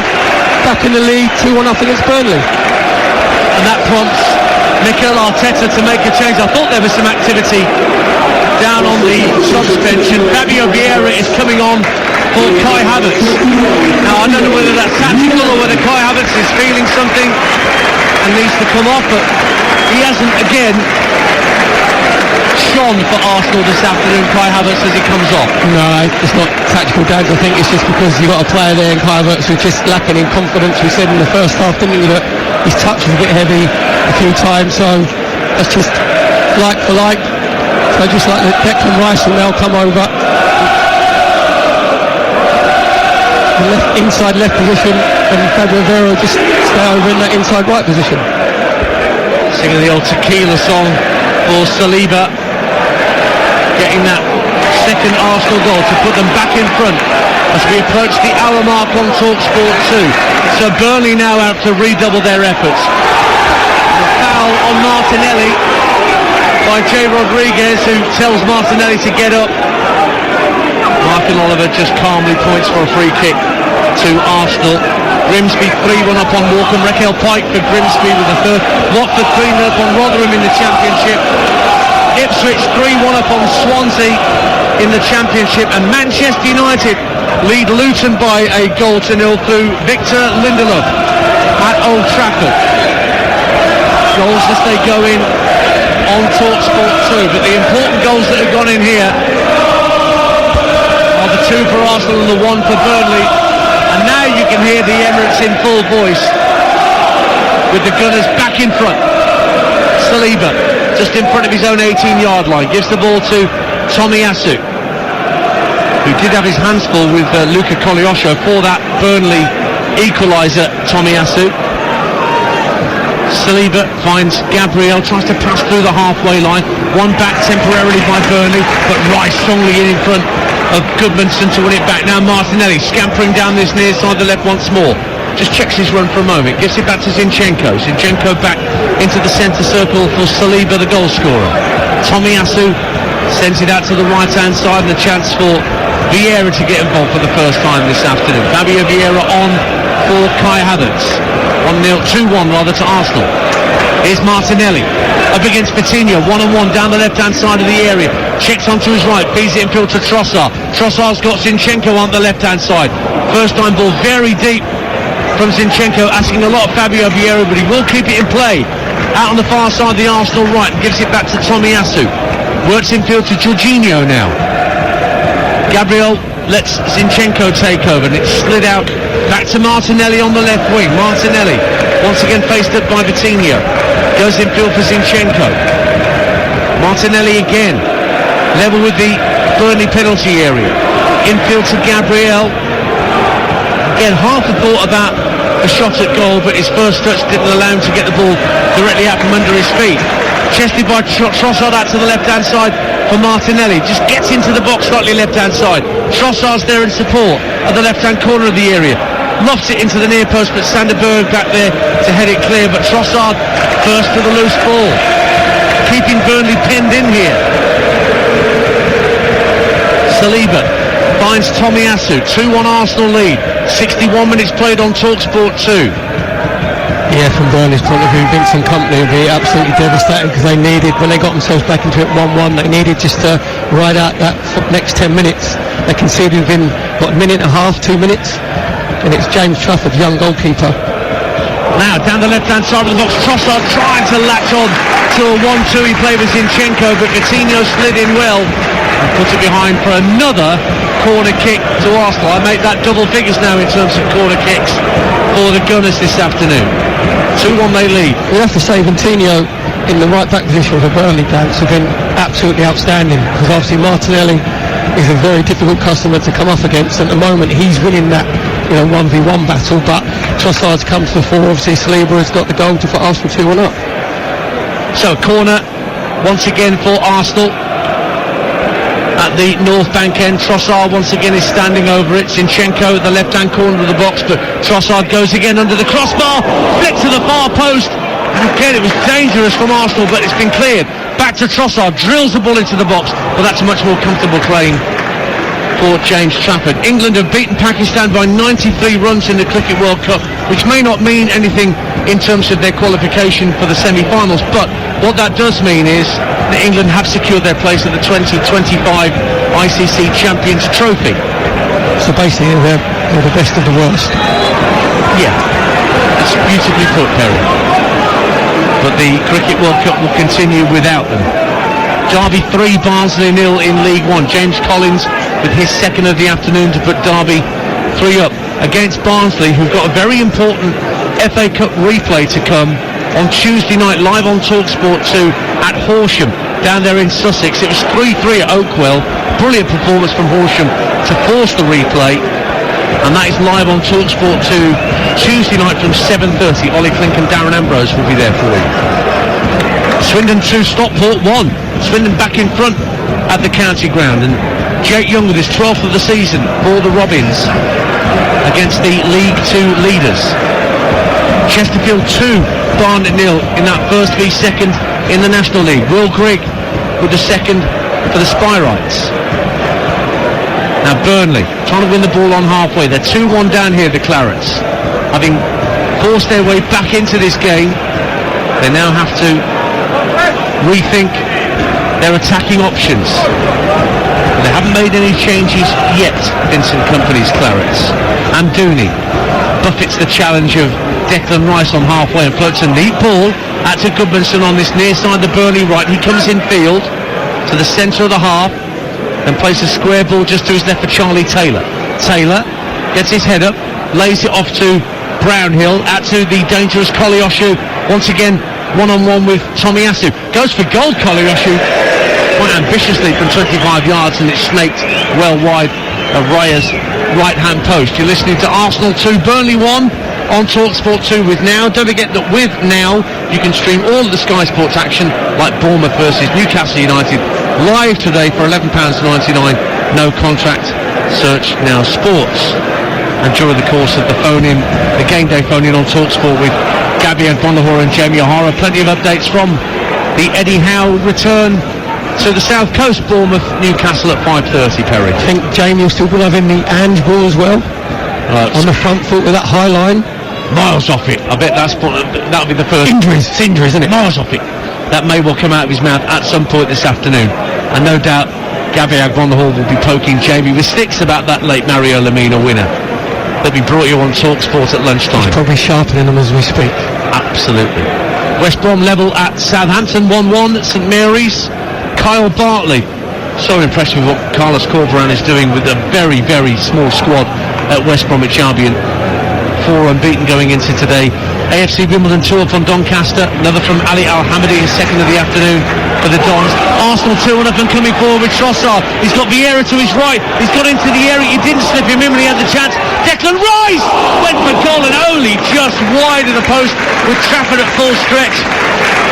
Speaker 2: back in the lead 2-1 up against Burnley.
Speaker 1: And that prompts Mikel Arteta to make a change. I thought there was some activity down on the subs bench, and Fabio Vieira is coming on for Kai Havertz. Now I don't know whether that's tactical or whether Kai Havertz is feeling something and needs to come off, but he hasn't again shone for Arsenal this afternoon, Kai Havertz, as he comes off.
Speaker 2: No, it's not tactical, Dad. I think it's just because you've got a player there in Kai Havertz who's just lacking in confidence. We said in the first half, didn't we, that his touch was a bit heavy a few times, so that's just like for like. So just like Declan Rice will now come over. inside left position, and Fabio Vieira just stay over in that inside right position.
Speaker 1: Singing the old tequila song for Saliba, getting that second Arsenal goal to put them back in front as we approach the hour mark on TalkSport 2. So Burnley now have to redouble their efforts. The foul on Martinelli by Jay Rodriguez, who tells Martinelli to get up. Martin Oliver just calmly points for a free kick to Arsenal. Grimsby 3-1 up on Morecambe. Raquel Pike for Grimsby with the third. Watford 3-0 up on Rotherham in the Championship. Ipswich 3-1 up on Swansea in the Championship. And Manchester United lead Luton by a goal to nil through Victor Lindelof at Old Trafford. Goals as they go in on TalkSport 2. But the important goals that have gone in here are the two for Arsenal and the one for Burnley. And now you can hear the Emirates in full voice with the Gunners back in front. Saliba just in front of his own 18-yard line, gives the ball to Tomiyasu, who did have his hands full with Luca Kolyosho for that Burnley equaliser. Tomiyasu. Saliba finds Gabriel, tries to pass through the halfway line, one back temporarily by Burnley, but Rice strongly in front of Goodmanson to win it back. Now Martinelli scampering down this near side of the left once more, just checks his run for a moment, gives it back to Zinchenko. Zinchenko back into the centre circle for Saliba, the goal scorer. Tomiyasu sends it out to the right hand side, and a chance for Vieira to get involved for the first time this afternoon. Fabio Vieira on for Kai Havertz. 2-1 rather to Arsenal. Here's Martinelli up against Coutinho, one-on-one down the left-hand side of the area. Checks onto his right, feeds it infield to Trossard. Trossard's got Zinchenko on the left-hand side. First time ball very deep from Zinchenko, asking a lot of Fabio Vieira, but he will keep it in play. Out on the far side of the Arsenal right, gives it back to Tomiyasu. Works infield to Jorginho now. Gabriel lets Zinchenko take over, and it's slid out back to Martinelli on the left wing. Martinelli once again faced up by Coutinho, goes infield for Zinchenko. Martinelli again, level with the Burnley penalty area. Infield to Gabriel. Again, half a thought about a shot at goal, but his first touch didn't allow him to get the ball directly out from under his feet. Chested by Trossard out to the left-hand side for Martinelli. Just gets into the box slightly left-hand side. Trossard's there in support at the left-hand corner of the area. Lofts it into the near post, but Sanderberg back there to head it clear. But Trossard first to the loose ball, keeping Burnley penned in here. Saliba finds Tomiyasu. 2-1 Arsenal lead. 61 minutes played on TalkSport 2.
Speaker 2: Yeah, from Burnley's point of view, Vincent Kompany will be absolutely devastated, because they needed, when they got themselves back into it 1-1, they needed just to ride out that next 10 minutes. They conceded within, a minute and a half, 2 minutes, and it's James Trafford, young goalkeeper.
Speaker 1: Now, down the left-hand side of the box, Trossard trying to latch on to a 1-2 he played with Zinchenko, but Coutinho slid in well and put it behind for another corner kick to Arsenal. I make that double figures now in terms of corner kicks for the Gunners this afternoon. 2-1 they lead.
Speaker 2: We have to say Coutinho in the right back position for Burnley, Dance, have been absolutely outstanding, because obviously Martinelli is a very difficult customer to come up against. At the moment he's winning that 1v1 battle, but Trossard's come to the fore. Obviously Saliba has got the goal to put Arsenal 2-1 up.
Speaker 1: So a corner once again for Arsenal at the North Bank end. Trossard once again is standing over it. Zinchenko at the left-hand corner of the box, but Trossard goes again under the crossbar, flick to the far post, and again it was dangerous from Arsenal, but it's been cleared. Back to Trossard, drills the ball into the box, but that's a much more comfortable claim for James Trafford. England have beaten Pakistan by 93 runs in the Cricket World Cup, which may not mean anything in terms of their qualification for the semi-finals, but what that does mean is that England have secured their place at the 2025 ICC Champions Trophy.
Speaker 2: So basically they're the best of the worst.
Speaker 1: Yeah, that's beautifully put, Perry. But the Cricket World Cup will continue without them. Derby 3, Barnsley 0 in League One. James Collins with his second of the afternoon to put Derby 3 up against Barnsley, who've got a very important FA Cup replay to come on Tuesday night, live on TalkSport 2 at Horsham down there in Sussex. It was 3-3 at Oakwell. Brilliant performance from Horsham to force the replay. And that is live on TalkSport 2 Tuesday night from 7:30. Ollie Flink and Darren Ambrose will be there for you. Swindon 2, Stockport 1. Swindon back in front at the county ground, and Jake Young with his 12th of the season for the Robins against the League 2 leaders. Chesterfield 2, Barnet 0 in that first v second in the National League. Will Grigg with the second for the Spyrites. Now Burnley trying to win the ball on halfway. They're 2-1 down here, the Clarets. Having forced their way back into this game, they now have to rethink their attacking options. They haven't made any changes yet, Vincent Kompany's Clarets. Amdouni buffets the challenge of Declan Rice on halfway and floats a neat ball out to Goodmanson on this near side of the Burnley right. He comes in field to the centre of the half and plays a square ball just to his left for Charlie Taylor. Taylor gets his head up, lays it off to Brownhill, out to the dangerous Koleosho. Once again, one-on-one with Tomiyasu. Goes for goal, Koleosho, quite ambitiously from 25 yards, and it's snaked well wide of Raya's right-hand post. You're listening to Arsenal 2, Burnley 1 on TalkSport 2 with Now. Don't forget that with Now, you can stream all of the Sky Sports action like Bournemouth versus Newcastle United live today for £11.99. No contract. Search Now Sports. And during the course of the phone-in, the game day phone-in on TalkSport with Gabby Bonahor and Jamie O'Hara, plenty of updates from the Eddie Howe return to the South Coast. Bournemouth, Newcastle at 5:30, Perry.
Speaker 2: I think Jamie will still be having the Ange ball as well. On the front foot with that high line.
Speaker 1: Miles off it. I bet that'll be the first.
Speaker 2: Injuries, isn't it?
Speaker 1: Miles off it. That may well come out of his mouth at some point this afternoon. And no doubt Gabby Bonahor will be poking Jamie with sticks about that late Mario Lemina winner. They'll be brought you on TalkSport at lunchtime.
Speaker 2: He's probably sharpening them as we speak.
Speaker 1: Absolutely. West Brom level at Southampton 1-1 at St Mary's. Kyle Bartley, so impressed with what Carlos Corberán is doing with a very, very small squad at West Bromwich Albion. 4 unbeaten going into today. AFC Wimbledon 2 up on Doncaster. Another from Ali Al-Hamidi, his second of the afternoon for the Dons. Arsenal 2-1 up and coming forward with Trossard. He's got Vieira to his right. He's got into the area. He didn't slip him in when he had the chance. Declan Rice went for goal and only just wide of the post with Trafford at full stretch.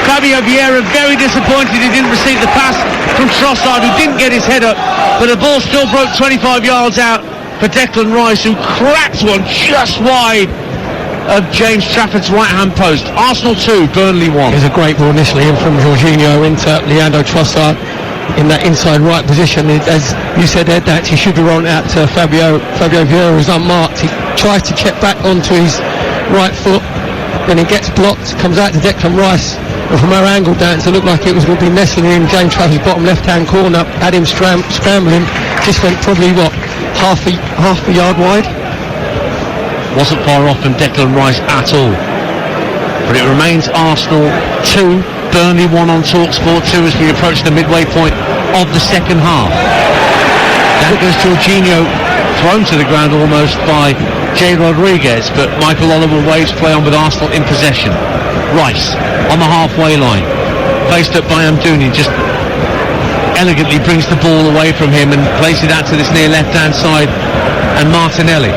Speaker 1: Fabio Vieira very disappointed he didn't receive the pass from Trossard, who didn't get his head up, but the ball still broke 25 yards out for Declan Rice, who cracked one just wide of James Trafford's right-hand post. Arsenal 2, Burnley 1.
Speaker 2: There's a great ball initially in from Jorginho into Leandro Trossard in that inside right position. As you said, Ed, that he should be rolling out to Fabio Vieira, was unmarked. He tries to check back onto his right foot, then he gets blocked, comes out to Declan Rice, and from our angle dance it looked like it was going to be nestling in James Trafford's bottom left-hand corner, had him scrambling, just went probably half a yard wide.
Speaker 1: Wasn't far off from Declan Rice at all. But it remains Arsenal 2, Burnley 1 on TalkSport 2 as we approach the midway point of the second half. Down goes Jorginho, thrown to the ground almost by Jay Rodriguez, but Michael Oliver waves play on with Arsenal in possession. Rice on the halfway line, faced up by Amdouni, just elegantly brings the ball away from him and plays it out to this near left-hand side, and Martinelli.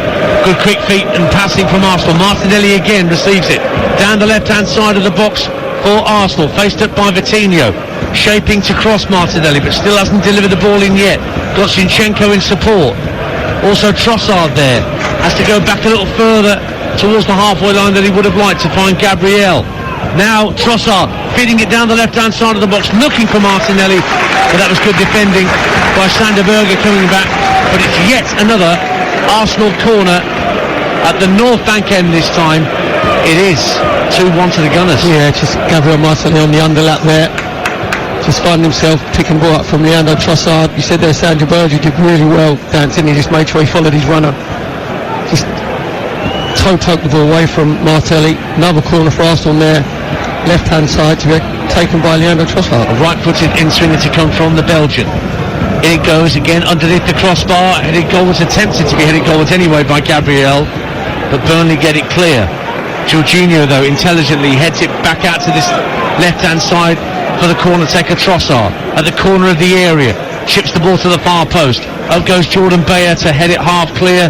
Speaker 1: Good quick feet and passing from Arsenal. Martinelli again receives it down the left-hand side of the box for Arsenal, faced up by Vitinho, shaping to cross Martinelli, but still hasn't delivered the ball in yet. Got Zinchenko in support. Also Trossard there, has to go back a little further towards the halfway line than he would have liked to find Gabriel. Now Trossard feeding it down the left-hand side of the box, looking for Martinelli, but that was good defending by Sander Berge coming back. But it's yet another Arsenal corner at the North Bank end this time. It is 2-1 to the Gunners.
Speaker 2: Yeah, just Gabriel Martinelli on the underlap there. Just finding himself picking the ball up from Leandro Trossard. You said there Sander Berge did really well dancing. He just made sure he followed his runner. Just toe-poked the ball away from Martelli. Another corner for Arsenal there. Left-hand side to be taken by Leandro Trossard.
Speaker 1: A right-footed in-swinger to come from the Belgian. In it goes again underneath the crossbar. Headed goalwards, attempted to be headed goalwards anyway by Gabriel, but Burnley get it clear. Jorginho though intelligently heads it back out to this left-hand side for the corner taker Trossard at the corner of the area. Chips the ball to the far post. Up goes Jordan Bayer to head it half clear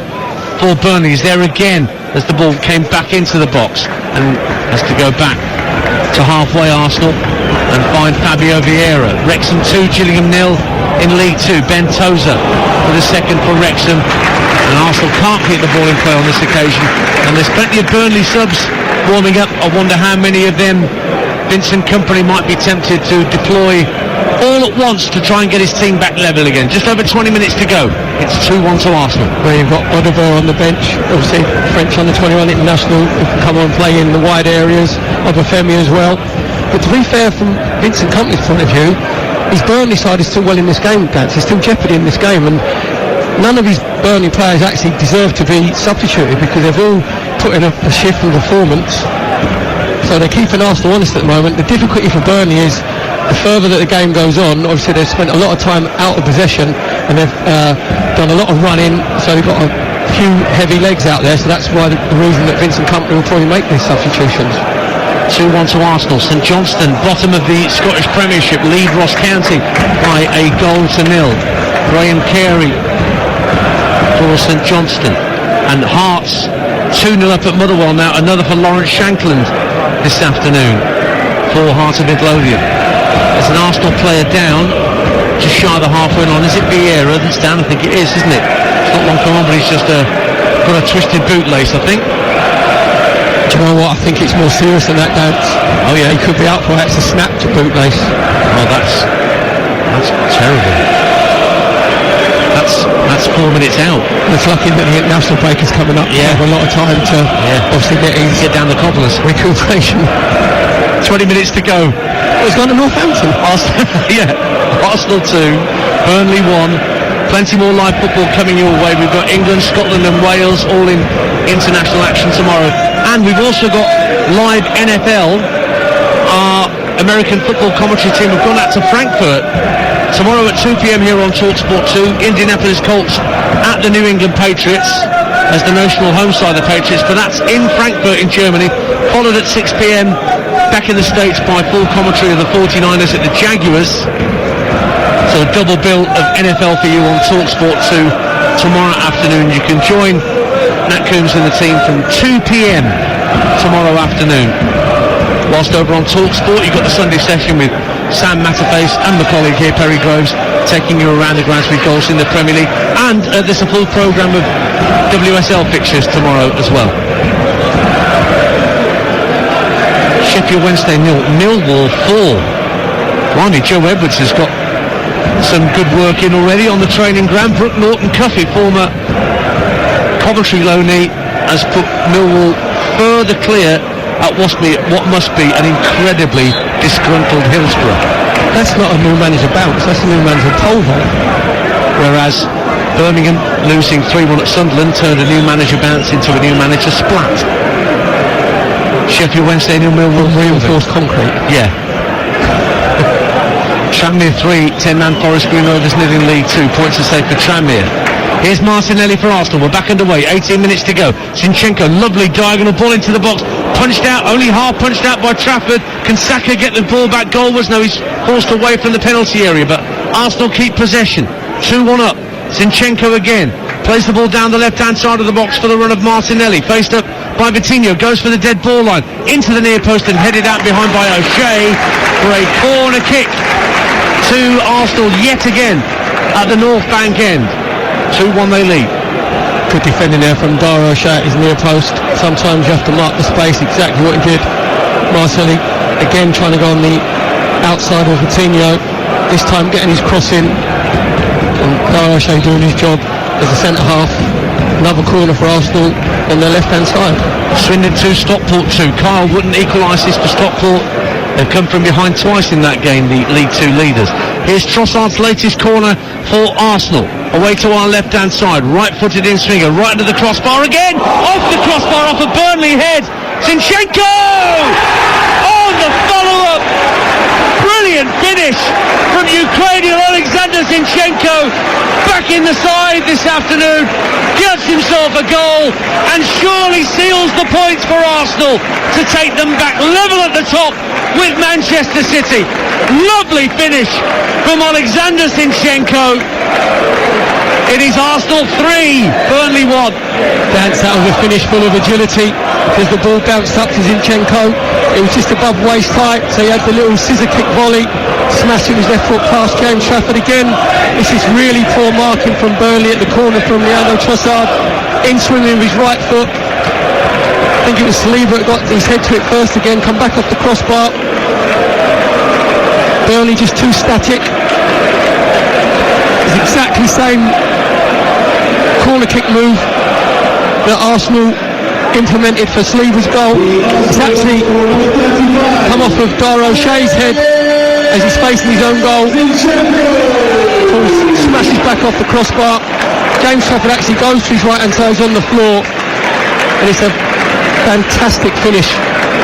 Speaker 1: for Burnley. He's there again as the ball came back into the box and has to go back to halfway Arsenal and find Fabio Vieira. Wrexham 2, Gillingham 0 in League 2. Ben Tozer with a second for Wrexham, and Arsenal can't keep the ball in play on this occasion, and there's plenty of Burnley subs warming up. I wonder how many of them Vincent Kompany might be tempted to deploy all at once to try and get his team back level again. Just over 20 minutes to go. It's 2-1 to Arsenal.
Speaker 2: Well, you've got Oliver on the bench, obviously French under 21 international, who can come on and play in the wide areas. Obafemi as well. But to be fair, from Vincent Kompany's point of view, his Burnley side is still well in this game, Gats. There's still jeopardy in this game, and none of his Burnley players actually deserve to be substituted because they've all put in a shift in performance. So they're keeping Arsenal honest at the moment. The difficulty for Burnley is the further that the game goes on, obviously they've spent a lot of time out of possession and they've done a lot of running, so they've got a few heavy legs out there, so that's why the reason that Vincent Kompany will probably make these substitutions.
Speaker 1: 2-1 to Arsenal. St Johnstone, bottom of the Scottish Premiership, lead Ross County by a goal to nil. Graham Carey for St Johnstone, and Hearts 2-0 up at Motherwell now. Another for Lawrence Shankland this afternoon for Hearts of Midlothian. There's an Arsenal player down, just shy of the halfway line. Is it Vieira that's down? I think it is, isn't it? It's not long come on, but he's just got a twisted bootlace, I think.
Speaker 2: Do you know what? I think it's more serious than that, Dad.
Speaker 1: Oh yeah,
Speaker 2: he could be out for it. It's a snapped bootlace.
Speaker 1: Oh, that's terrible. That's 4 minutes out.
Speaker 2: It's lucky that the international break is coming up.
Speaker 1: Yeah,
Speaker 2: have a lot of time to obviously get
Speaker 1: down the cobblers.
Speaker 2: Recuperation.
Speaker 1: 20 minutes to go.
Speaker 2: It's gone to Northampton.
Speaker 1: Arsenal 2, Burnley 1. Plenty more live football coming your way. We've got England, Scotland and Wales all in international action tomorrow. And we've also got live NFL. Our American football commentary team have gone out to Frankfurt tomorrow at 2 p.m. here on TalkSport 2. Indianapolis Colts at the New England Patriots as the notional home side of the Patriots, but that's in Frankfurt in Germany, followed at 6 p.m. back in the States by full commentary of the 49ers at the Jaguars. So a double bill of NFL for you on TalkSport 2 tomorrow afternoon. You can join Nat Coombs and the team from 2 p.m. tomorrow afternoon. Whilst over on TalkSport, you've got the Sunday session with Sam Matterface and my colleague here, Perry Groves, taking you around the grounds with goals in the Premier League. And there's a full programme of WSL fixtures tomorrow as well. Sheffield Wednesday 0, Millwall 4. Blimey, Joe Edwards has got some good work in already on the training ground. Brooke Norton-Cuffy, former Coventry loanee, has put Millwall further clear at what must be an incredibly disgruntled Hillsborough.
Speaker 2: That's not a new manager bounce, that's a new manager pole vault.
Speaker 1: Whereas Birmingham losing 3-1 at Sunderland turned a new manager bounce into a new manager splat. Sheffield Wednesday 0, Millwall
Speaker 2: reinforced concrete.
Speaker 1: Yeah. Tranmere 3, 10-man Forest Green Rovers 0 in League 2. Points to save for Tranmere. Here's Martinelli for Arsenal. We're back underway. 18 minutes to go. Zinchenko, lovely diagonal ball into the box. Punched out, only half punched out by Trafford. Can Saka get the ball back goalwards? No, he's forced away from the penalty area, but Arsenal keep possession. 2-1 up. Zinchenko again. Plays the ball down the left-hand side of the box for the run of Martinelli. Faced up by Vitinho. Goes for the dead ball line. Into the near post and headed out behind by O'Shea for a corner kick to Arsenal yet again at the North Bank end. 2-1 they lead.
Speaker 2: Good defending there from Dara O'Shea at his near post. Sometimes you have to mark the space, exactly what he did. Marcelli again trying to go on the outside of Vitinho, this time getting his cross in, and Dara O'Shea doing his job as a centre half. Another corner for Arsenal on their left hand side.
Speaker 1: Swindon 2, Stockport 2. Kyle wouldn't equalise this for Stockport. They've come from behind twice in that game, the League 2 leaders. Here's Trossard's latest corner for Arsenal. Away to our left-hand side, right-footed in swinger, right into the crossbar again! Off the crossbar, off a Burnley head! Zinchenko! On the follow-up! Brilliant finish from Ukrainian Alexander Zinchenko! Back in the side this afternoon, gets himself a goal and surely seals the points for Arsenal to take them back level at the top with Manchester City. Lovely finish from Alexander Zinchenko. It is Arsenal 3, Burnley 1.
Speaker 2: Dance out of the finish full of agility because the ball bounced up to Zinchenko. It was just above waist height, so he had the little scissor kick volley, smashing his left foot past James Trafford again. This is really poor marking from Burnley at the corner from Leandro Trossard, in swinging with his right foot. I think it was Saliba that got his head to it first again, come back off the crossbar. Burnley just too static. It's exactly the same corner kick move that Arsenal implemented for Saliba's goal. It's actually come off of Dara O'Shea's head as he's facing his own goal. Smashes back off the crossbar. James Trafford actually goes to his right hand side, on the floor, and it's a fantastic finish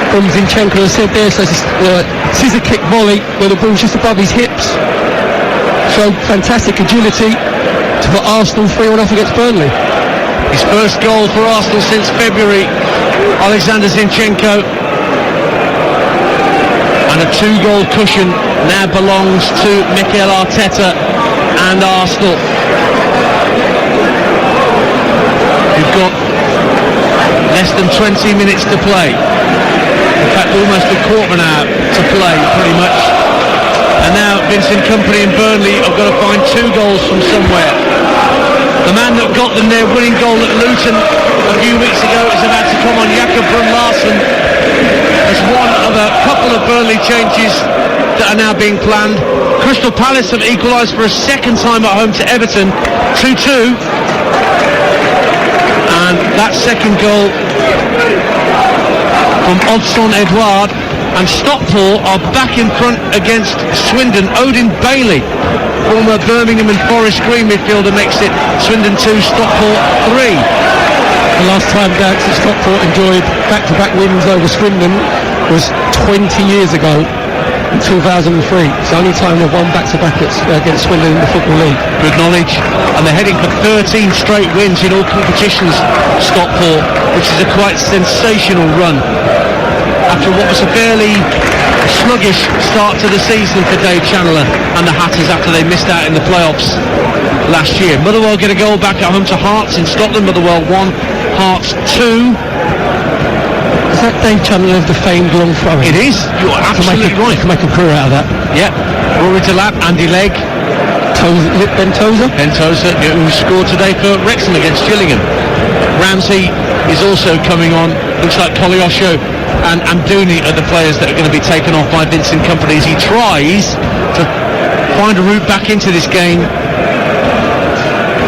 Speaker 2: from Zinchenko. As I said there, so it's a scissor kick volley where the ball's just above his hips. Showed fantastic agility to put Arsenal 3-1 off against Burnley.
Speaker 1: His first goal for Arsenal since February, Alexander Zinchenko. And a 2-goal cushion now belongs to Mikel Arteta and Arsenal. We've got less than 20 minutes to play. In fact, almost a quarter of an hour to play, pretty much. And now Vincent Kompany and Burnley have got to find 2 goals from somewhere. The man that got them their winning goal at Luton a few weeks ago is about to come on. Jakob Brun-Larsen as one of a couple of Burnley changes that are now being planned. Crystal Palace have equalised for a second time at home to Everton, 2-2. And that second goal from Odsonne Edouard, and Stockport are back in front against Swindon. Odin Bailey, former Birmingham and Forest Green midfielder, makes it Swindon 2, Stockport 3.
Speaker 2: The last time that Stockport enjoyed back-to-back wins over Swindon was 20 years ago, in 2003. It's the only time they've won back-to-back against Swindon in the Football League.
Speaker 1: Good knowledge. And they're heading for 13 straight wins in all competitions, Stockport, which is a quite sensational run after what was a fairly sluggish start to the season for Dave Chandler and the Hatters after they missed out in the playoffs last year. Motherwell get a goal back at home to Hearts in Scotland. Motherwell 1, Hearts 2.
Speaker 2: Is that Dave Chandler of the famed long throwing?
Speaker 1: It is. You're absolutely right.
Speaker 2: To make a career out of that.
Speaker 1: Yeah. Rory Delap, Andy Legg.
Speaker 2: Ben Tozer?
Speaker 1: Ben Tozer, who scored today for Wrexham against Gillingham. Ramsey is also coming on. Looks like Koleosho and Amdouni are the players that are going to be taken off by Vincent Kompany as he tries to find a route back into this game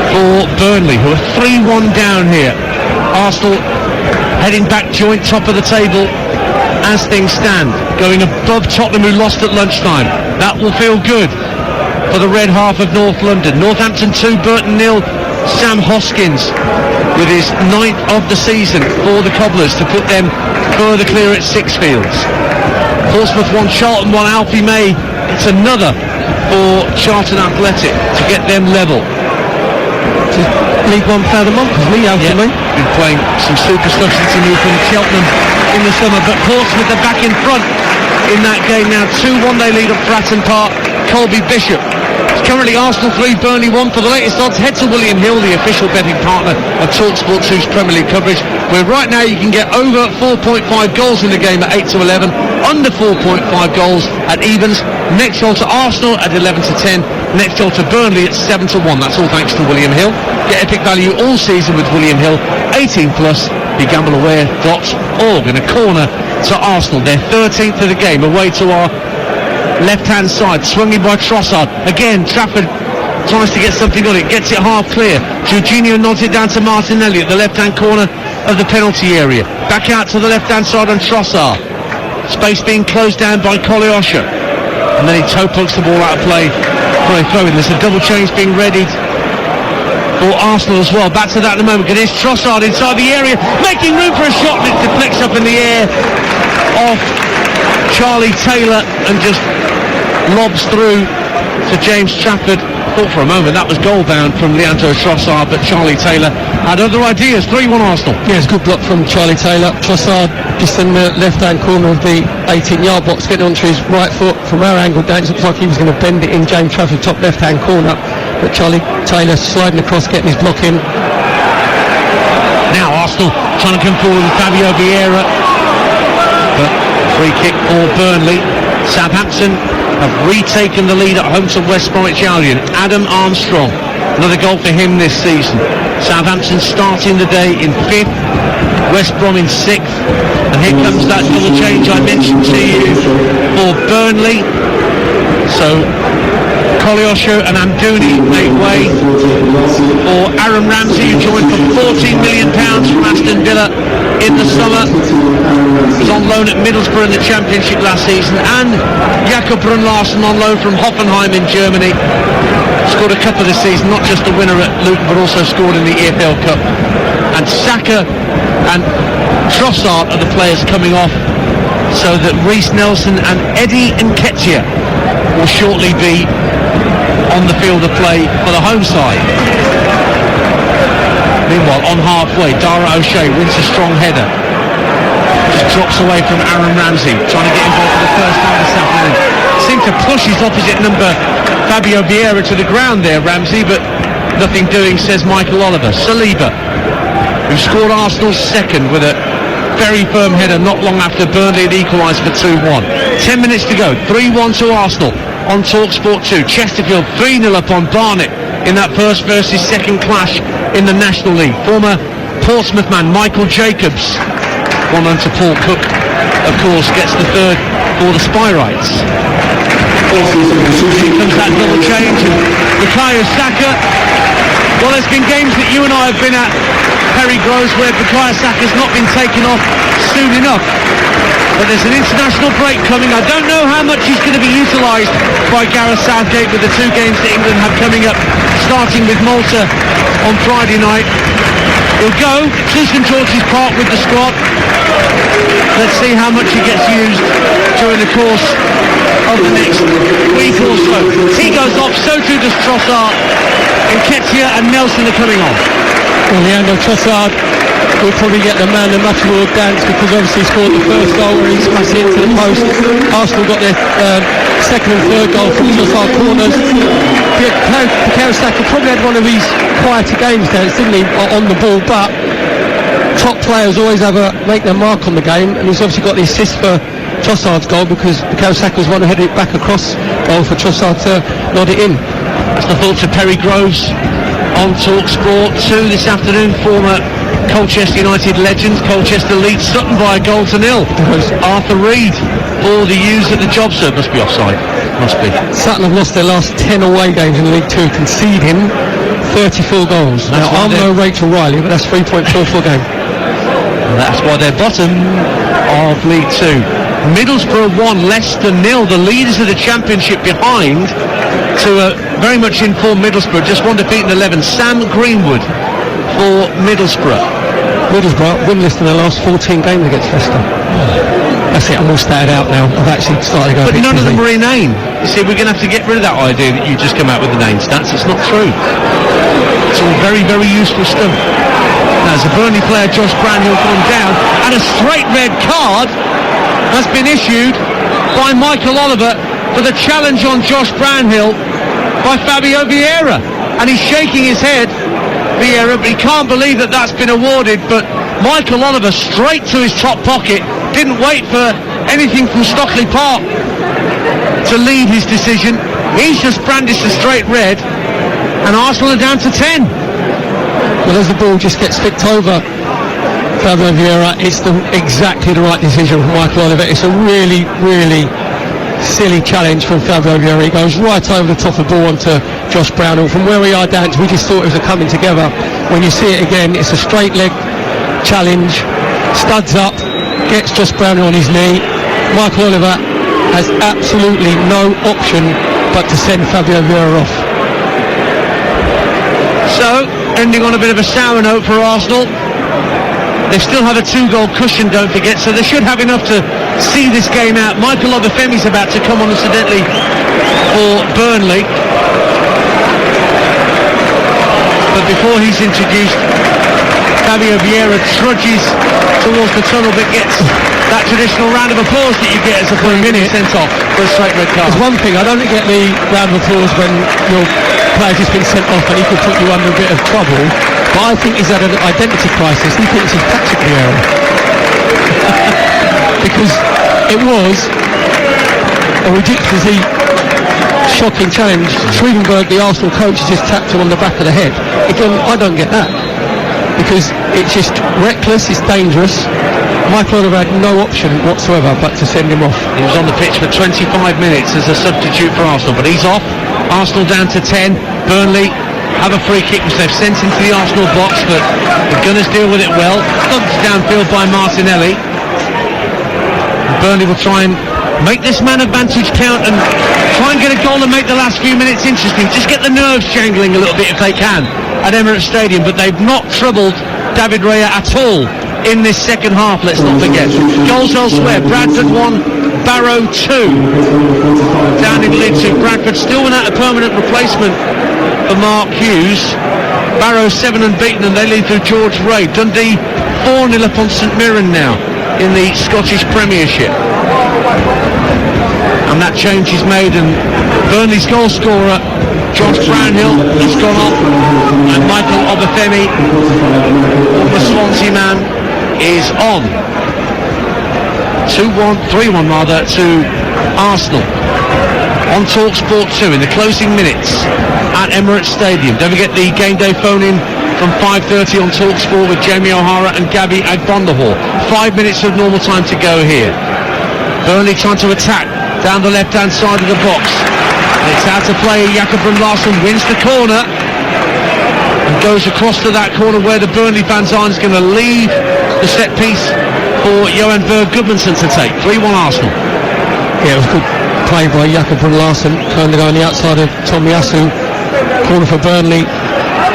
Speaker 1: for Burnley, who are 3-1 down here. Arsenal heading back joint top of the table as things stand, going above Tottenham, who lost at lunchtime. That will feel good for the red half of North London. Northampton 2, Burton 0. Sam Hoskins with his 9th of the season for the Cobblers to put them further clear at Sixfields. Portsmouth 1, Charlton 1. Alfie May, it's another for Charlton Athletic to get them level.
Speaker 2: League One Player of the Month, isn't he, Alfie May?
Speaker 1: Been playing some super stuff since he moved from Cheltenham in the summer, but Portsmouth are back in front in that game now. 2-1 they lead at Fratton Park. Colby Bishop. It's currently Arsenal 3, Burnley 1. For the latest odds, head to William Hill, the official betting partner of TalkSport 2's Premier League coverage, where right now you can get over 4.5 goals in the game at 8 to 11, under 4.5 goals at evens. Next goal to Arsenal at 11 to 10. Next goal to Burnley at 7 to 1. That's all thanks to William Hill. Get epic value all season with William Hill. 18 plus. BeGambleAware.org. And a corner to Arsenal. They're 13th of the game, away to our left-hand side, swung in by Trossard. Again, Trafford tries to get something on it, gets it half clear. Jorginho nods it down to Martinelli at the left-hand corner of the penalty area. Back out to the left-hand side on Trossard. Space being closed down by Koleosho. And then he toe pokes the ball out of play for a throw-in. There's a double change being readied for Arsenal as well. Back to that in a moment. There's Trossard inside the area, making room for a shot, and it deflects up in the air off Charlie Taylor and just lobs through to James Trafford. Thought for a moment that was goal bound from Leandro Trossard, but Charlie Taylor had other ideas. 3-1 Arsenal.
Speaker 2: Yeah, it's a good block from Charlie Taylor. Trossard just in the left-hand corner of the 18-yard box, getting onto his right foot. From our angle down, it looks like he was going to bend it in James Trafford's top left-hand corner. but Charlie Taylor sliding across, getting his block in.
Speaker 1: Now Arsenal trying to come forward with Fabio Vieira, but free kick for Burnley. Southampton have retaken the lead at home to West Bromwich Albion. Adam Armstrong, another goal for him this season. Southampton starting the day in 5th, West Brom in 6th, and here comes that double change I mentioned to you for Burnley. So Koleosho and Amdouni made way for Aaron Ramsey, who joined for £14 million from Aston Villa in the summer. He was on loan at Middlesbrough in the Championship last season, and Jakob Brun-Larsen on loan from Hoffenheim in Germany. Scored a couple this season, not just the winner at Luton, but also scored in the EFL Cup. And Saka and Trossard are the players coming off, so that Reece Nelson and Eddie Nketiah will shortly be on the field of play for the home side. Meanwhile, on halfway, Dara O'Shea wins a strong header. Just drops away from Aaron Ramsey, trying to get involved for the first time this afternoon. Seemed to push his opposite number, Fabio Vieira, to the ground there, Ramsey, but nothing doing, says Michael Oliver. Saliba, who scored Arsenal's second with a very firm header not long after Burnley had equalised for 2-1. 10 minutes to go, 3-1 to Arsenal on TalkSport 2. Chesterfield 3-0 up on Barnet in that first versus second clash in the National League. Former Portsmouth man Michael Jacobs, one on to Paul Cook, of course, gets the third for the Spyrites. Here comes that double change, and Bukayo Saka. Well, there's been games that you and I have been at, Perry Groves, where Bukayo Saka's not been taken off soon enough. But there's an international break coming. I don't know how much he's going to be utilised by Gareth Southgate with the 2 games that England have coming up, starting with Malta on Friday night. He'll go to St George's Park with the squad. Let's see how much he gets used during the course of the next week or so. He goes off, so too does Trossard. Nketiah and Nelson are coming on.
Speaker 2: Well, Leandro Trossard will probably get the man of the match award dance, because obviously he scored the first goal where he smashed it into the post. Arsenal got their second and third goal from Trossard corners. Bukayo Saka probably had one of his quieter games there, didn't he, on the ball, but top players always make their mark on the game, and he's obviously got the assist for Trossard's goal, because Bukayo Saka was one who headed it back across goal for Trossard to nod it in.
Speaker 1: That's the thoughts of Perry Groves on TalkSport 2 this afternoon. Former Colchester United legends. Colchester lead Sutton by 1-0. Arthur Reed for the U's at the job, sir. Must be offside. Must be.
Speaker 2: Sutton have lost their last 10 away games in League 2, conceding 34 goals. Now, I'm no Rachel Riley, but that's 3.44 game.
Speaker 1: Well, that's why they're bottom of League 2. Middlesbrough 1, Leicester 0. The leaders of the Championship behind to a very much informed Middlesbrough. Just one defeat in 11. Sam Greenwood for Middlesbrough.
Speaker 2: Middlesbrough winless in their last 14 games against Leicester. That's it, I'm all started out now. I've actually started to go.
Speaker 1: But none of them are inane. You see, we're going to have to get rid of that idea that you just come out with inane stats. It's not true. It's all very, very useful stuff. Now, as a Burnley player, Josh Brownhill gone down, and a straight red card has been issued by Michael Oliver for the challenge on Josh Brownhill by Fabio Vieira. And he's shaking his head, Vieira, but he can't believe that that's been awarded. But Michael Oliver, straight to his top pocket, didn't wait for anything from Stockley Park to lead his decision. He's just brandished a straight red, and Arsenal are down to 10.
Speaker 2: Well, as the ball just gets flicked over Fabio Vieira, it's exactly the right decision from Michael Oliver. It's a really, really silly challenge from Fabio Vieira. He goes right over the top of the ball onto Josh Brownhill. From where we are down to, we just thought it was a coming together. When you see it again, it's a straight leg challenge, studs up, gets Josh Brownhill on his knee. Michael Oliver has absolutely no option but to send Fabio Vieira off. So, ending on a bit of a sour note for Arsenal. They still have a 2-goal cushion, don't forget, so they should have enough to see this game out. Michael Obafemi's about to come on, incidentally, for Burnley. But before he's introduced,
Speaker 1: Fabio Vieira trudges towards the tunnel, but gets that traditional round of applause that you get as a player getting sent off for a straight red card.
Speaker 2: There's one thing, I don't get the round of applause when your player's just been sent off and he could put you under a bit of trouble, but I think he's had an identity crisis. He thinks he's tactically error. Because it was a ridiculously shocking challenge. Schwedenberg, the Arsenal coach, has just tapped him on the back of the head. Again, I don't get that. Because it's just reckless, it's dangerous. Michael Oliver had no option whatsoever but to send him off.
Speaker 1: He was on the pitch for 25 minutes as a substitute for Arsenal, but he's off. Arsenal down to 10. Burnley have a free kick which they've sent into the Arsenal box, but the Gunners deal with it well. Thumped downfield by Martinelli. Burnley will try and make this man advantage count and try and get a goal and make the last few minutes interesting. Just get the nerves jangling a little bit if they can at Emirates Stadium, but they've not troubled David Raya at all in this second half, let's not forget. Goals elsewhere. Bradford 1, Barrow 2. Down in League 2. Bradford still without a permanent replacement for Mark Hughes. Barrow 7 unbeaten and they lead through George Ray. Dundee 4-0 upon St Mirren now in the Scottish Premiership. And that change is made, and Burnley's goal scorer Josh Brownhill has gone off, and Michael Obafemi, the Swansea man, is on. 3-1 rather to Arsenal. On TalkSport 2 in the closing minutes at Emirates Stadium. Don't forget the game day phone in from 5:30 on TalkSport with Jamie O'Hara and Gabby Agbonlahor. 5 minutes of normal time to go here. Burnley trying to attack down the left-hand side of the box. And it's out to play. Jakob Brun-Larsen wins the corner and goes across to that corner where the Burnley fans are, and is going to leave the set piece for Johan Berg Gudmundsson to take. 3-1 Arsenal.
Speaker 2: Yeah, it was good play by Jakob Brun-Larsen, trying to go on the outside of Tomiyasu. Corner for Burnley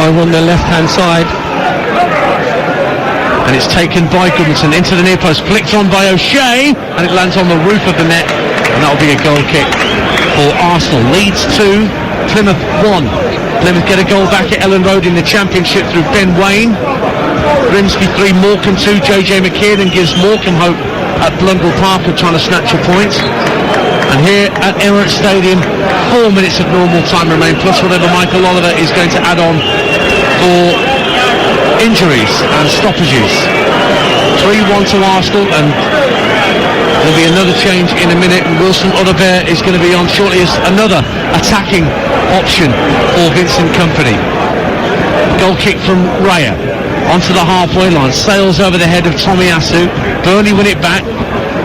Speaker 2: over on the left-hand side.
Speaker 1: And it's taken by Gudmundsson into the near post, flicked on by O'Shea, and it lands on the roof of the net, and that'll be a goal kick for Arsenal. Leeds 2, Plymouth 1. Plymouth get a goal back at Ellen Road in the Championship through Ben Waine. Grimsby 3, Morecambe 2. JJ McKiernan gives Morecambe hope at Blundell Park of trying to snatch a point. And here at Emirates Stadium, 4 minutes of normal time remain, plus whatever Michael Oliver is going to add on for injuries and stoppages. 3-1 to Arsenal, and there'll be another change in a minute, and Wilson Odobert is going to be on shortly as another attacking option for Vincent Kompany. Goal kick from Raya onto the halfway line, sails over the head of Tomiyasu. Burnley win it back.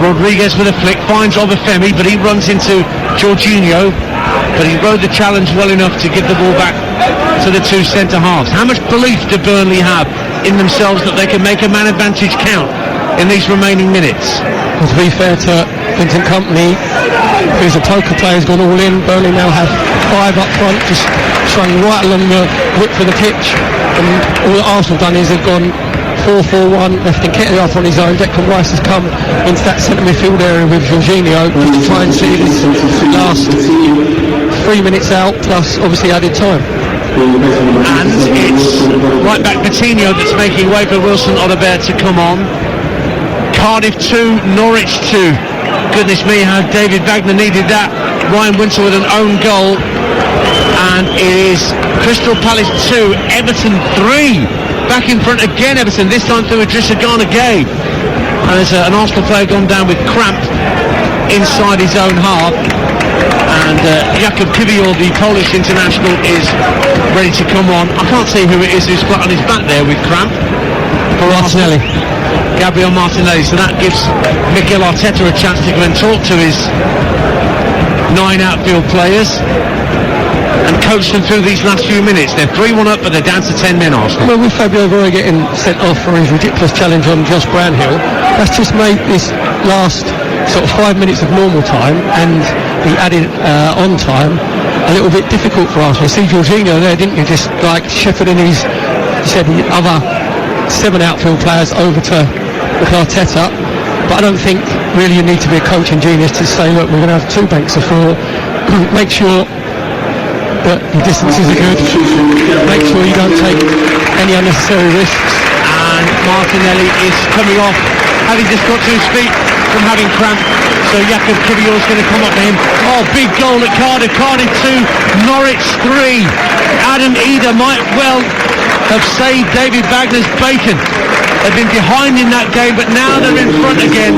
Speaker 1: Rodriguez with a flick, finds Obafemi, but he runs into Jorginho, but he rode the challenge well enough to give the ball back to the two centre-halves. How much belief do Burnley have in themselves that they can make a man advantage count in these remaining minutes?
Speaker 2: Well, to be fair to Vincent Kompany, who's a poker player, has gone all in. Burnley now have 5 up front, just strung right along the width of the pitch, and all that Arsenal have done is they've gone 4-4-1, left Nketiah on his own. Declan Rice has come into that centre midfield area with Jorginho just to try and see this last 3 minutes out, plus obviously added time.
Speaker 1: And it's right back Coutinho that's making way for Wilson Odobert to come on. Cardiff 2, Norwich 2. Goodness me, how David Wagner needed that. Ryan Winter with an own goal. And it is Crystal Palace 2, Everton 3. Back in front again, Everton, this time through Idrissa Gana Gueye. And there's an Arsenal player gone down with cramp inside his own half. And Jakub Kiwior, the Polish international, is ready to come on. I can't see who it is who's flat on his back there with cramp. For
Speaker 2: Martinelli.
Speaker 1: Gabriel Martinelli. So that gives Mikel Arteta a chance to go and talk to his 9 outfield players and coach them through these last few minutes. They're 3-1 up, but they're down to 10 men, Arsenal.
Speaker 2: Well, with Fabio Vieira getting sent off for his ridiculous challenge on Josh Brownhill, that's just made this last sort of 5 minutes of normal time and the added on time a little bit difficult for Arsenal. You see Jorginho there, didn't you? Just like shepherding his, you said, the other 7 outfield players over to Arteta. But I don't think really you need to be a coaching genius to say, look, we're going to have 2 banks of 4. Make sure that the distances are good. Make sure you don't take any unnecessary risks.
Speaker 1: And and Martinelli is coming off, having just got to his feet from having cramp. So Jakub Kivior's going to come up to him. Oh, big goal at Cardiff. Cardiff 2, Norwich 3. Adam Eder might well have saved David Wagner's bacon. They've been behind in that game, but now they're in front again.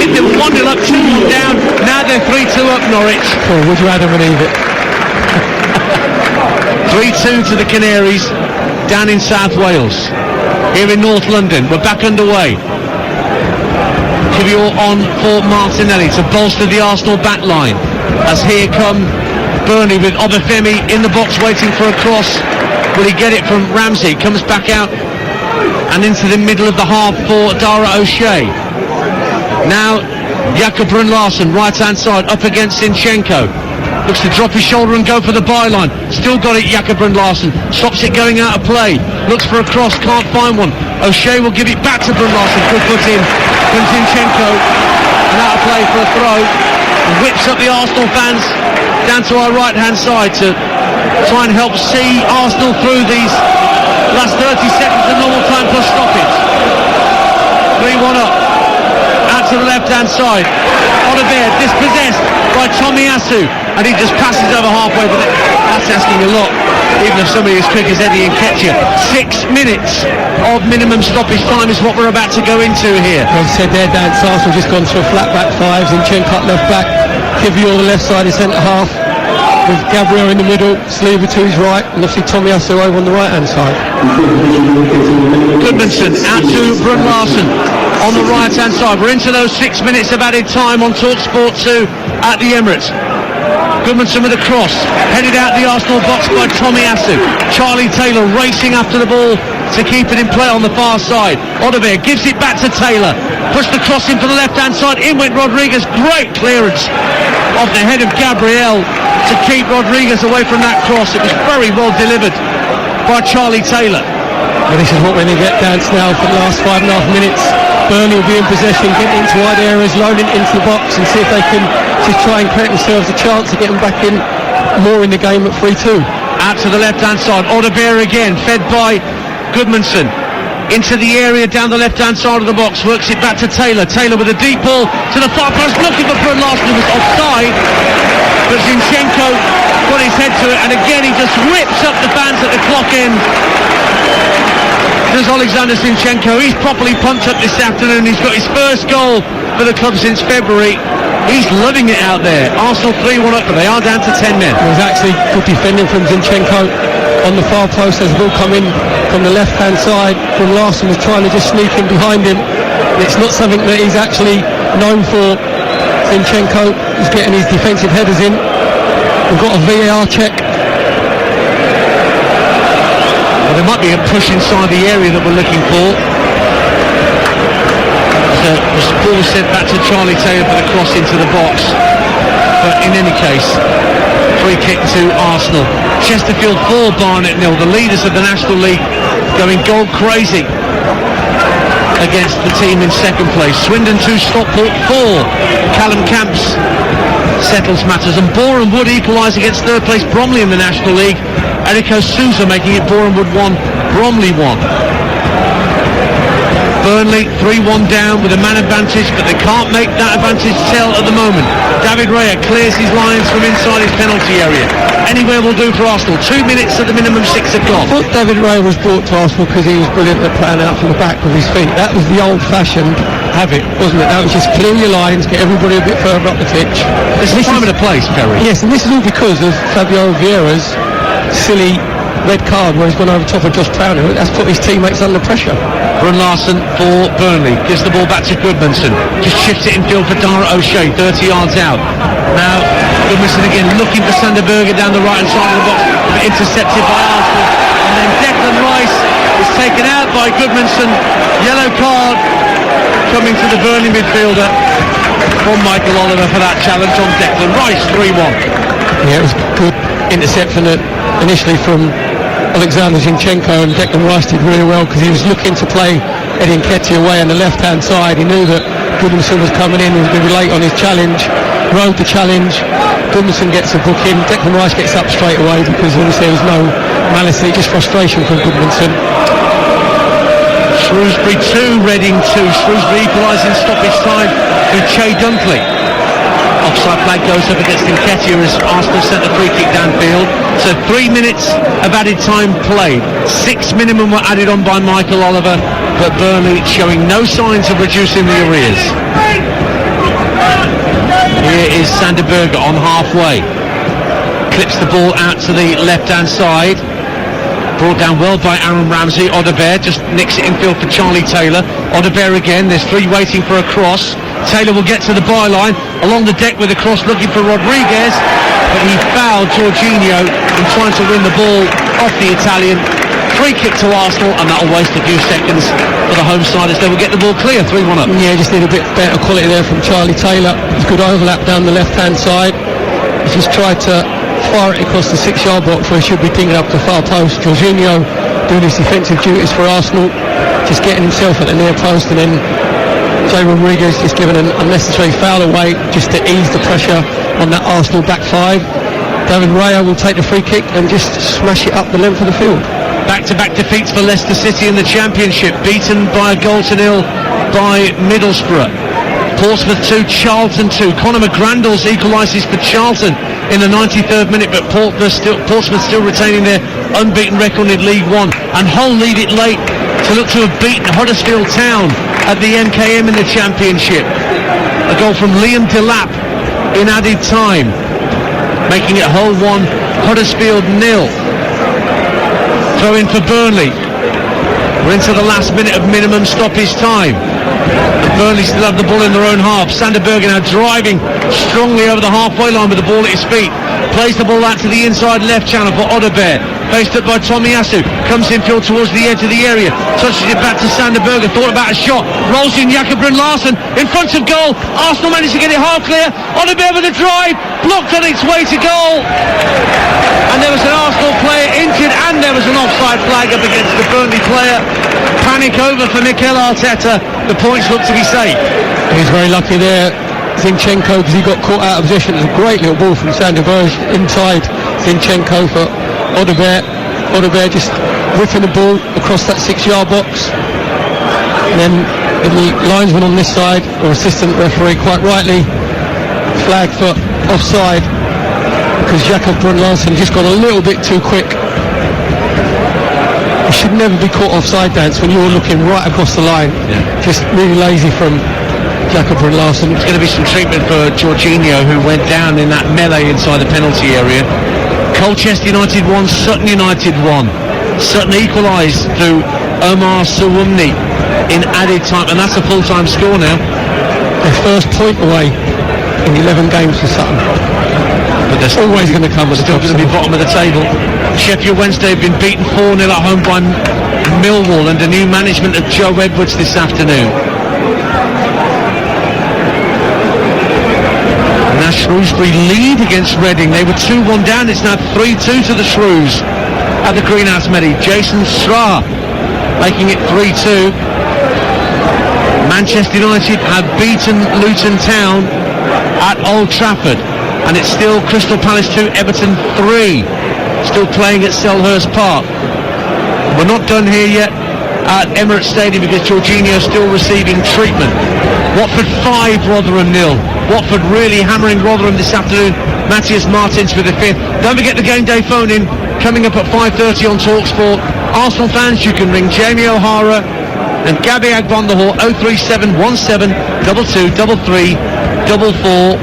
Speaker 1: They were 1-0 up, 2-1 down. Now they're 3-2 up, Norwich.
Speaker 2: Oh, would you Adam and Eder?
Speaker 1: 3-2 to the Canaries down in South Wales. Here in North London, we're back underway. Kivior on for Martinelli to bolster the Arsenal back line, as here come Burnley with Obafemi in the box waiting for a cross. Will he get it from Ramsey? Comes back out and into the middle of the half for Dara O'Shea. Now Jakob Brun-Larsen, right hand side, up against Zinchenko. Looks to drop his shoulder and go for the byline. Still got it, Jakob Brun-Larsen. Stops it going out of play. Looks for a cross, can't find one. O'Shea will give it back to Brun-Larsen. Good foot in from Zinchenko. And out of play for a throw. And whips up the Arsenal fans down to our right hand side to try and help see Arsenal through these last 30 seconds of normal time plus stoppage. 3-1 up. Out to the left hand side. Oliver dispossessed by Tomiyasu, and he just passes over halfway, but that's asking a lot, even if somebody as quick as Eddie Nketiah. 6 minutes of minimum stoppage time is what we're about to go into here.
Speaker 2: As I said there, Dan, Arsenal just gone to a flat back five, Zinchenko left back, Kivior on the left side, his centre half, with Gabriel in the middle, Saliba to his right, and obviously Tomiyasu over on the right hand side.
Speaker 1: Goodmanson out to Brun-Larsen on the right hand side. We're into those 6 minutes of added time on TalkSport 2 at the Emirates. Goodmanson with a cross, headed out the Arsenal box by Tomiyasu. Charlie Taylor racing after the ball to keep it in play on the far side. Oliver gives it back to Taylor, pushed the cross in for the left hand side, in went Rodriguez. Great clearance off the head of Gabriel to keep Rodriguez away from that cross. It was very well delivered by Charlie Taylor.
Speaker 2: Well, this is what we're going to get down to now for the last 5.5 minutes. Burnley will be in possession, get into wide areas, load it into the box and see if they can just try and create themselves a chance to get them back in more in the game at 3-2.
Speaker 1: Out to the left hand side, Odebear again, fed by Goodmanson. Into the area down the left hand side of the box, works it back to Taylor. Taylor with a deep ball to the far post, looking for Brun-Larsen, who was offside, but Zinchenko got his head to it, and again he just rips up the fans at the clock end. There's Alexander Zinchenko. He's properly pumped up this afternoon. He's got his first goal for the club since February. He's loving it out there. Arsenal 3-1 up, but they are down to 10 men.
Speaker 2: It was actually good defending from Zinchenko on the far post as the ball come in from the left hand side. Brun-Larsen was trying to just sneak in behind him. It's not something that he's actually known for. Zinchenko is getting his defensive headers in. We've got a VAR check.
Speaker 1: There might be a push inside the area that we're looking for. So the ball sent back to Charlie Taylor for the cross into the box. But in any case, free kick to Arsenal. Chesterfield 4, Barnet 0. The leaders of the National League going goal crazy against the team in second place. Swindon 2, Stockport 4. Callum Camps settles matters, and Boreham Wood equalise against third place Bromley in the National League. Eriko Souza making it Boreham Wood 1, Bromley 1. Burnley 3-1 down with a man advantage, but they can't make that advantage tell at the moment. David Raya clears his lines from inside his penalty area. Anywhere will do for Arsenal. 2 minutes at the minimum, 6 o'clock.
Speaker 2: I thought David Raya was brought to Arsenal because he was brilliant at playing out from the back with his feet. That was the old-fashioned habit, wasn't it? That was just clear your lines, get everybody a bit further up the pitch.
Speaker 1: There's a time and a place, Perry.
Speaker 2: Yes, and this is all because of Fabio Vieira's silly red card where he's gone over top of Josh Crowder. That's put his teammates under pressure.
Speaker 1: Brun-Larsen for Burnley gives the ball back to Goodmanson. Just shifts it in field for Dara O'Shea, 30 yards out. Now Goodmanson again looking for Sander Berge down the right hand side of the box, but intercepted by Arsenal. And then Declan Rice is taken out by Goodmanson. Yellow card coming to the Burnley midfielder from Michael Oliver for that challenge on Declan Rice. 3-1.
Speaker 2: Yeah, it was good intercept initially from Alexander Zinchenko, and Declan Rice did really well because he was looking to play Eddie Nketiah away on the left hand side. He knew that Goodmanson was coming in, he was going to be late on his challenge, rode the challenge. Goodmanson gets a book in, Declan Rice gets up straight away because obviously there was no malice, just frustration from Goodmanson.
Speaker 1: Shrewsbury 2, Reading 2. Shrewsbury equalising stoppage time with Che Dunkley. Offside flag goes up against Nketiah as Arsenal sent a free kick downfield. So 3 minutes of added time played. 6 minimum were added on by Michael Oliver, but Burnley showing no signs of reducing the arrears. Here is Sander Berge on halfway. Clips the ball out to the left-hand side. Brought down well by Aaron Ramsey. Odobert just nicks it infield for Charlie Taylor. Odobert again. There's 3 waiting for a cross. Taylor will get to the byline. Along the deck with a cross looking for Rodriguez. But he fouled Jorginho in trying to win the ball off the Italian. Free kick to Arsenal, and that'll waste a few seconds for the home side as they will get the ball clear. 3-1 up.
Speaker 2: Yeah, just need a bit better quality there from Charlie Taylor. Good overlap down the left-hand side. He just tried to fire it across the 6-yard box where he should be digging up the far post. Jorginho doing his defensive duties for Arsenal, just getting himself at the near post, and then Jay Rodriguez just giving an unnecessary foul away just to ease the pressure on that Arsenal back 5. David Raya will take the free kick and just smash it up the length of the field.
Speaker 1: Back-to-back defeats for Leicester City in the Championship, beaten by a goal to nil by Middlesbrough. Portsmouth 2, Charlton 2. Conor McGrandles equalises for Charlton in the 93rd minute, but Portsmouth still retaining their unbeaten record in League One. And Hull lead it late to look to have beaten Huddersfield Town at the MKM in the Championship. A goal from Liam Delap in added time, making it Hull 1, Huddersfield 0. Throw in for Burnley. We're into the last minute of minimum stoppage time. And Burnley still have the ball in their own half. Sander Berge now driving strongly over the halfway line with the ball at his feet. Plays the ball out to the inside left channel for Odobert. Faced up by Tomiyasu. Comes infield towards the edge of the area. Touches it back to Sander Berge. Thought about a shot. Rolls in Jakob Brun-Larsen in front of goal. Arsenal managed to get it half clear. Odobert with a drive. Blocked on its way to goal. And there was an Arsenal player injured, and there was an offside flag up against the Burnley player. Panic over for Mikel Arteta. The points look to be safe.
Speaker 2: He was very lucky there, Zinchenko, because he got caught out of position. It was a great little ball from Sander Berge inside Zinchenko for Odobert. Odobert just whipping the ball across that 6-yard box. And then the linesman on this side, or assistant referee, quite rightly flagged for offside, because Jakob Brun-Larsen just got a little bit too quick. You should never be caught offside, Dance, when you're looking right across the line.
Speaker 1: Yeah.
Speaker 2: Just really lazy from Jakob Brun-Larsen.
Speaker 1: There's going to be some treatment for Jorginho, who went down in that melee inside the penalty area. Colchester United 1, Sutton United 1. Sutton equalised through Omar Suwumni in added time, and that's a full-time score now.
Speaker 2: Their first point away in 11 games for Sutton.
Speaker 1: But they're
Speaker 2: always going to come with the
Speaker 1: still
Speaker 2: top
Speaker 1: going to be
Speaker 2: side.
Speaker 1: bottom of the table. Sheffield Wednesday have been beaten 4-0 at home by Millwall under new management of Joe Edwards this afternoon. Now Shrewsbury lead against Reading. They were 2-1 down. It's now 3-2 to the Shrews at the Greenhouse Medi. Jason Straw making it 3-2. Manchester United have beaten Luton Town at Old Trafford. And it's still Crystal Palace 2, Everton 3. Still playing at Selhurst Park. We're not done here yet at Emirates Stadium because Jorginho is still receiving treatment. Watford 5, Rotherham 0. Watford really hammering Rotherham this afternoon. Matthias Martins with the 5th. Don't forget the game day phone in coming up at 5:30 on TalkSport. Arsenal fans, you can ring Jamie O'Hara and Gabby Agbonlahor 03717 2233 44.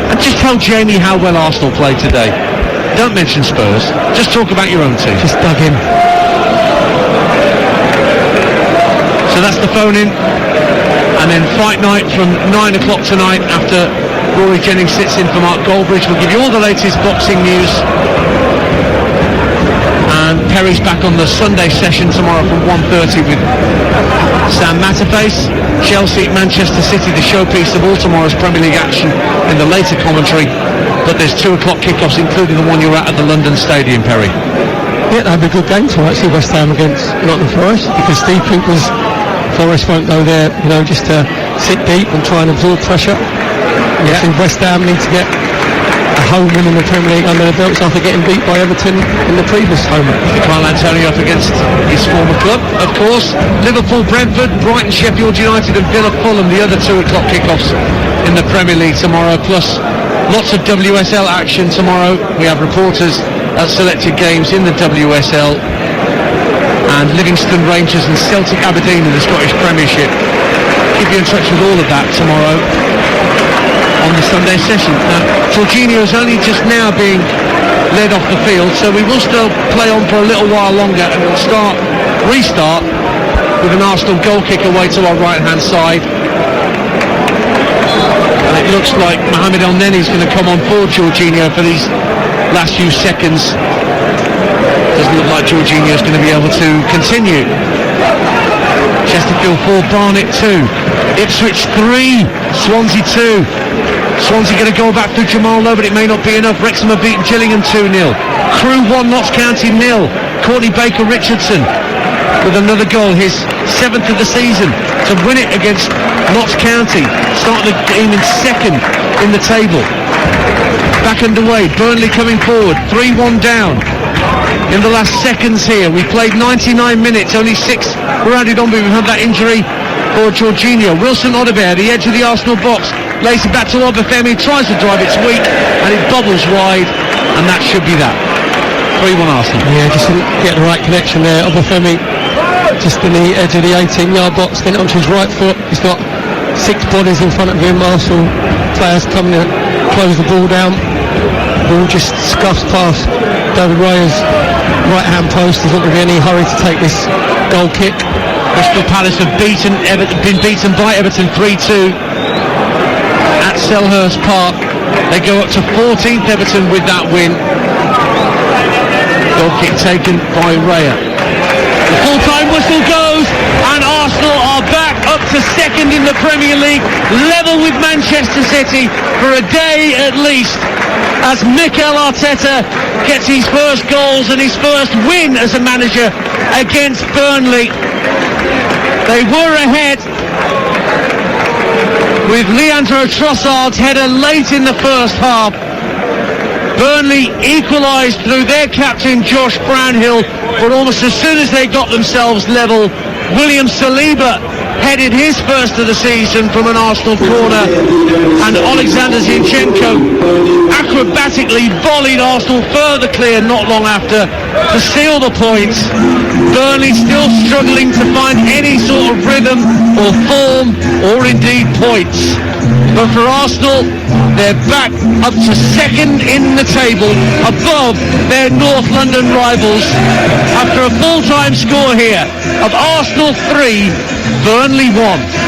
Speaker 1: And just tell Jamie how well Arsenal played today. Don't mention Spurs. Just talk about your own team.
Speaker 2: Just dug in.
Speaker 1: So that's the phone in. And then fight night from 9 o'clock tonight after Rory Jennings sits in for Mark Goldbridge. We'll give you all the latest boxing news. And Perry's back on the Sunday session tomorrow from 1:30 with Sam Matterface. Chelsea, Manchester City, the showpiece of all tomorrow's Premier League action in the later commentary. But there's 2 o'clock kickoffs, including the one you're at the London Stadium, Perry.
Speaker 2: Yeah, that'd be a good game tomorrow, actually, West Ham against Nottingham Forest, because Steve Cooper's Forest won't go there, just to sit deep and try and absorb pressure. I think West Ham need to get a home win in the Premier League under the belts after getting beat by Everton in the previous home.
Speaker 1: Carl Antonio up against his former club, of course. Liverpool, Brentford, Brighton, Sheffield United and Villa, Fulham, the other 2 o'clock kickoffs in the Premier League tomorrow, plus lots of WSL action tomorrow. We have reporters at selected games in the WSL, and Livingston Rangers and Celtic Aberdeen in the Scottish Premiership. Keep you in touch with all of that tomorrow on the Sunday session. Now, Jorginho's only just now being led off the field, so we will still play on for a little while longer, and we'll restart with an Arsenal goal kick away to our right hand side. And it looks like Mohamed El Neni is going to come on board Jorginho for these last few seconds. Doesn't look like Jorginho is going to be able to continue. Chesterfield 4, Barnet 2, Ipswich 3, Swansea 2. Swansea going to go back through Jamal Lowe, but it may not be enough. Wrexham have beaten Gillingham 2-0. Crewe 1, Notts County 0. Courtney Baker-Richardson with another goal, his 7th of the season, to win it against Notts County. Starting the game in 2nd in the table. Back underway, Burnley coming forward, 3-1 down in the last seconds here. We played 99 minutes, only 6 were added on, but we've had that injury for Jorginho. Wilson Odobert, the edge of the Arsenal box, lays it back to Obafemi, tries to drive, it's weak, and it bubbles wide, and that should be that. 3-1 Arsenal.
Speaker 2: Yeah, just didn't get the right connection there. Obafemi just in the edge of the 18-yard box, then onto his right foot. He's got 6 bodies in front of him. Arsenal players coming to close the ball down. Ball just scuffs past David Raya's right-hand post. There's not going to be any hurry to take this goal kick.
Speaker 1: Crystal Palace have been beaten by Everton 3-2 at Selhurst Park. They go up to 14th Everton with that win. Goal kick taken by Raya. The full-time whistle goes, and Arsenal are back up to 2nd in the Premier League, level with Manchester City for a day at least, as Mikel Arteta gets his first goals and his first win as a manager against Burnley. They were ahead with Leandro Trossard's header late in the first half. Burnley equalised through their captain Josh Brownhill, but almost as soon as they got themselves level, William Saliba headed his first of the season from an Arsenal corner, and Alexander Zinchenko acrobatically volleyed Arsenal further clear not long after to seal the points. Burnley still struggling to find any sort of rhythm or form or indeed points. But for Arsenal, they're back up to 2nd in the table, above their North London rivals, after a full-time score here of Arsenal 3, Burnley 1.